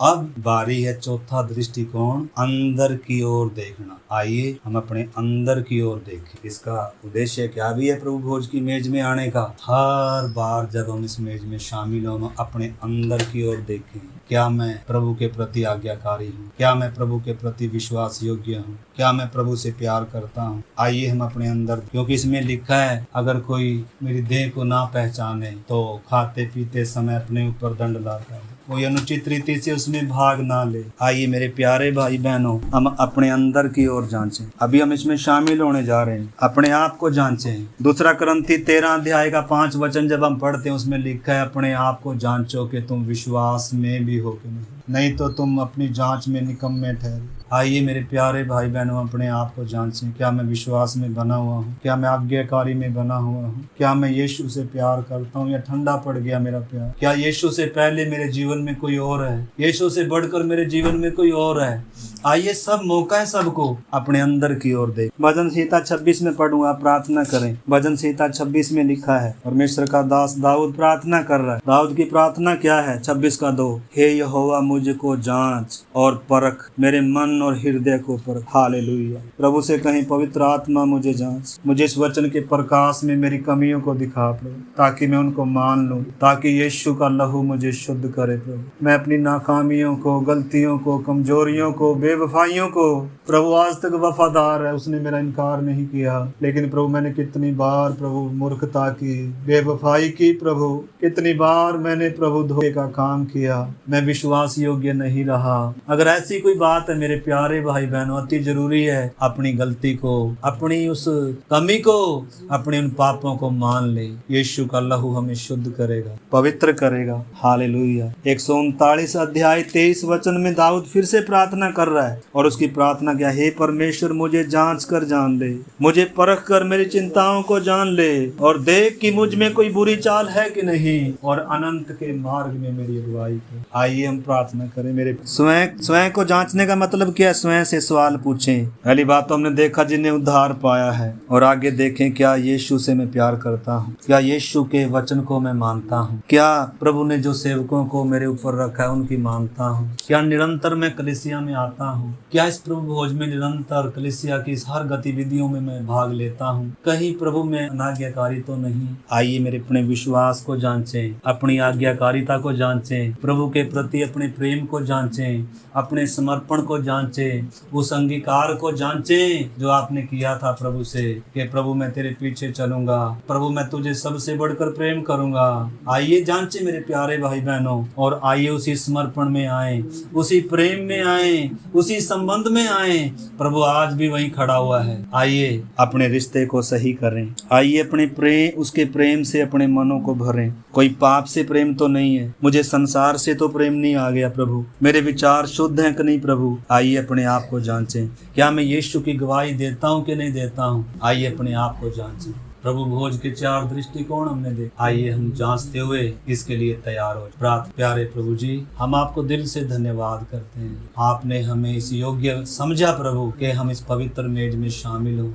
अब बारी है चौथा दृष्टिकोण, अंदर की ओर देखना। आइए हम अपने अंदर की ओर देखें। इसका उद्देश्य क्या भी है प्रभु भोज की मेज में आने का? हर बार जब हम इस मेज में शामिल हो, हम अपने अंदर की ओर देखें। क्या मैं प्रभु के प्रति आज्ञाकारी हूँ? क्या मैं प्रभु के प्रति विश्वास योग्य हूँ? क्या मैं प्रभु से प्यार करता हूँ? आइए हम अपने अंदर, क्योंकि इसमें लिखा है अगर कोई मेरी देह को ना पहचाने तो खाते पीते समय अपने ऊपर दंड लाता है, कोई अनुचित रीति से उसमें भाग ना ले। आइए मेरे प्यारे भाई बहनों, हम अपने अंदर की ओर जांचें। अभी हम इसमें शामिल होने जा रहे हैं। अपने आप को जांचें। दूसरा कुरिन्थी 13 अध्याय का 5 वचन जब हम पढ़ते हैं, उसमें लिखा है अपने आप को जांचो कि तुम विश्वास में भी हो कि नहीं तो तुम अपनी जांच में निकम्मे ठहरे। आइए मेरे प्यारे भाई बहनों, अपने आप को जांचें। क्या मैं विश्वास में बना हुआ हूँ? क्या मैं आज्ञाकारी में बना हुआ हूँ? क्या मैं यीशु से प्यार करता हूँ या ठंडा पड़ गया मेरा प्यार? क्या यीशु से पहले मेरे जीवन में कोई और है? यीशु से बढ़कर मेरे जीवन में कोई और है? आइए सब मौका है सबको अपने अंदर की ओर देख। भजन संहिता 26 में पढ़ूंगा, प्रार्थना करें। भजन संहिता 26 में लिखा है, परमेश्वर का दास दाऊद प्रार्थना कर रहा है। दाऊद की प्रार्थना क्या है? 26:2, हे यहोवा मुझको जांच और परख, मेरे मन और हृदय को परख। हालेलुया। प्रभु से कहीं पवित्र आत्मा मुझे जांच, मुझे इस वचन के प्रकाश में मेरी कमियों को दिखा प्रभु, ताकि मैं उनको मान लूं, ताकि यीशु का लहू मुझे शुद्ध करे प्रभु। मैं अपनी नाकामियों को, गलतियों को, कमजोरियों को, बेवफाइयों को, प्रभु आज तक वफादार है, उसने मेरा इनकार नहीं किया। लेकिन प्रभु मैंने कितनी बार प्रभु मूर्खता की, बेवफाई की प्रभु, कितनी बार मैंने प्रभु धोखे का काम किया, मैं विश्वास योग्य नहीं रहा। अगर ऐसी कोई बात है मेरे प्यारे भाई बहनों, अति जरूरी है अपनी गलती को, अपनी उस कमी को, अपने उन पापों को मान ले। यीशु का लहू हमें शुद्ध करेगा, पवित्र करेगा। हालेलुया। 139 अध्याय 23 वचन में दाऊद फिर से प्रार्थना कर रहा है और उसकी प्रार्थना क्या? हे परमेश्वर मुझे जांच कर जान ले, मुझे परख कर मेरी चिंताओं को जान ले और देख कि मुझ में कोई बुरी चाल है कि नहीं, और अनंत के मार्ग में मेरी अगुवाई कर। आइए हम प्रार्थना करें। मेरे स्वयं को जांचने का मतलब क्या है? स्वयं से सवाल पूछें। पहली बात तो हमने देखा जिन्हें उद्धार पाया है, और आगे देखें क्या यीशु से मैं प्यार करता हूँ? क्या यीशु के वचन को मैं मानता हूँ? क्या प्रभु ने जो सेवकों को मेरे ऊपर रखा है उनकी मानता हूँ? क्या निरंतर मैं कलीसिया में आता हूँ? क्या इस प्रभु भोज में निरंतर कलीसिया की हर गतिविधियों में मैं भाग लेता हूँ? कहीं प्रभु में अनाज्ञाकारी तो नहीं? आइए मेरे अपने विश्वास को जांचें, अपनी आज्ञाकारिता को जांचें, प्रभु के प्रति अपने प्रेम को जांचें, अपने समर्पण को जांचें, उस अंगीकार को जांचें जो आपने किया था प्रभु से कि प्रभु मैं तेरे पीछे चलूंगा, प्रभु मैं तुझे सबसे बढ़कर प्रेम करूंगा। आइए जांचें मेरे प्यारे भाई बहनों, और आइए उसी समर्पण में आए, उसी प्रेम में आए, उसी संबंध में आए। प्रभु आज भी वहीं खड़ा हुआ है। आइए अपने रिश्ते को सही करें, आइए अपने प्रेम, उसके प्रेम से अपने मनों को भरें। कोई पाप से प्रेम तो नहीं है, मुझे संसार से तो प्रेम नहीं आ गया प्रभु, मेरे विचार शुद्ध हैं कि नहीं प्रभु। आइए अपने आप को जांचें, क्या मैं यीशु की गवाही देता हूँ कि नहीं देता हूँ। आइए अपने आप को जांचें। प्रभु भोज के 4 दृष्टिकोण हमने देखे, आइए हम जांचते हुए इसके लिए तैयार हो। प्रार्थना। प्यारे प्रभु जी, हम आपको दिल से धन्यवाद करते हैं, आपने हमें इस योग्य समझा प्रभु कि हम इस पवित्र मेज में शामिल हों।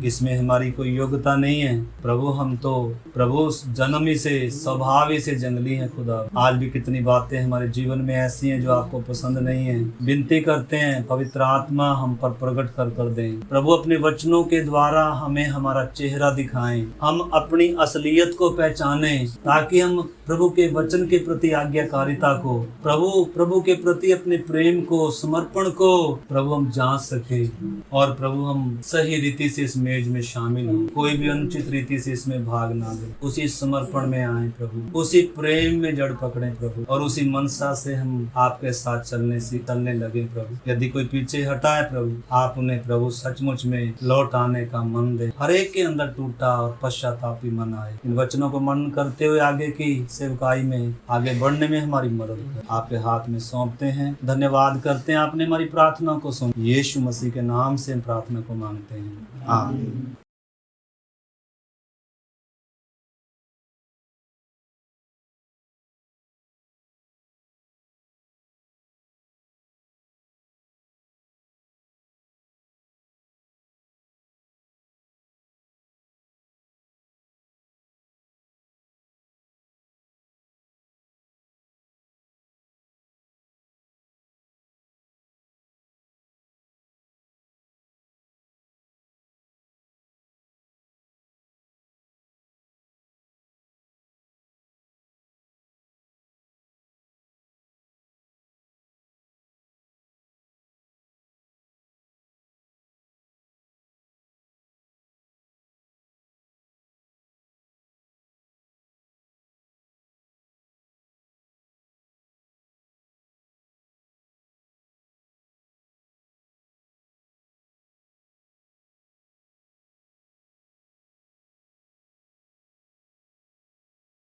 इसमें हमारी कोई योग्यता नहीं है प्रभु, हम तो प्रभु जन्म ही से, स्वभाव ही से जंगली हैं खुदा। आज भी कितनी बातें हमारे जीवन में ऐसी हैं जो आपको पसंद नहीं है। विनती करते हैं पवित्र आत्मा हम पर प्रकट कर दें प्रभु, अपने वचनों के द्वारा हमें हमारा चेहरा दिखाएं, हम अपनी असलियत को पहचानें, ताकि हम प्रभु के वचन के प्रति आज्ञाकारिता को, प्रभु के प्रति अपने प्रेम को, समर्पण को प्रभु हम जांच सके, और प्रभु हम सही रीति से इस मेज में शामिल हों, कोई भी अनुचित रीति से इसमें भाग ना दे। उसी समर्पण में आए प्रभु, उसी प्रेम में जड़ पकड़े प्रभु, और उसी मनसा से हम आपके साथ चलने लगे प्रभु। यदि कोई पीछे हटा है प्रभु, आप उन्हें प्रभु सचमुच में लौट आने का मन दे। हर एक के अंदर टूटा और पश्चातापी मन आए। इन वचनों को मन करते हुए आगे की सेवकाई में आगे बढ़ने में हमारी मदद कर। आपके हाथ में सौंपते हैं, धन्यवाद करते हैं, आपने हमारी प्रार्थना को सुन। यीशु मसीह के नाम से प्रार्थना को मांगते हैं, आमीन।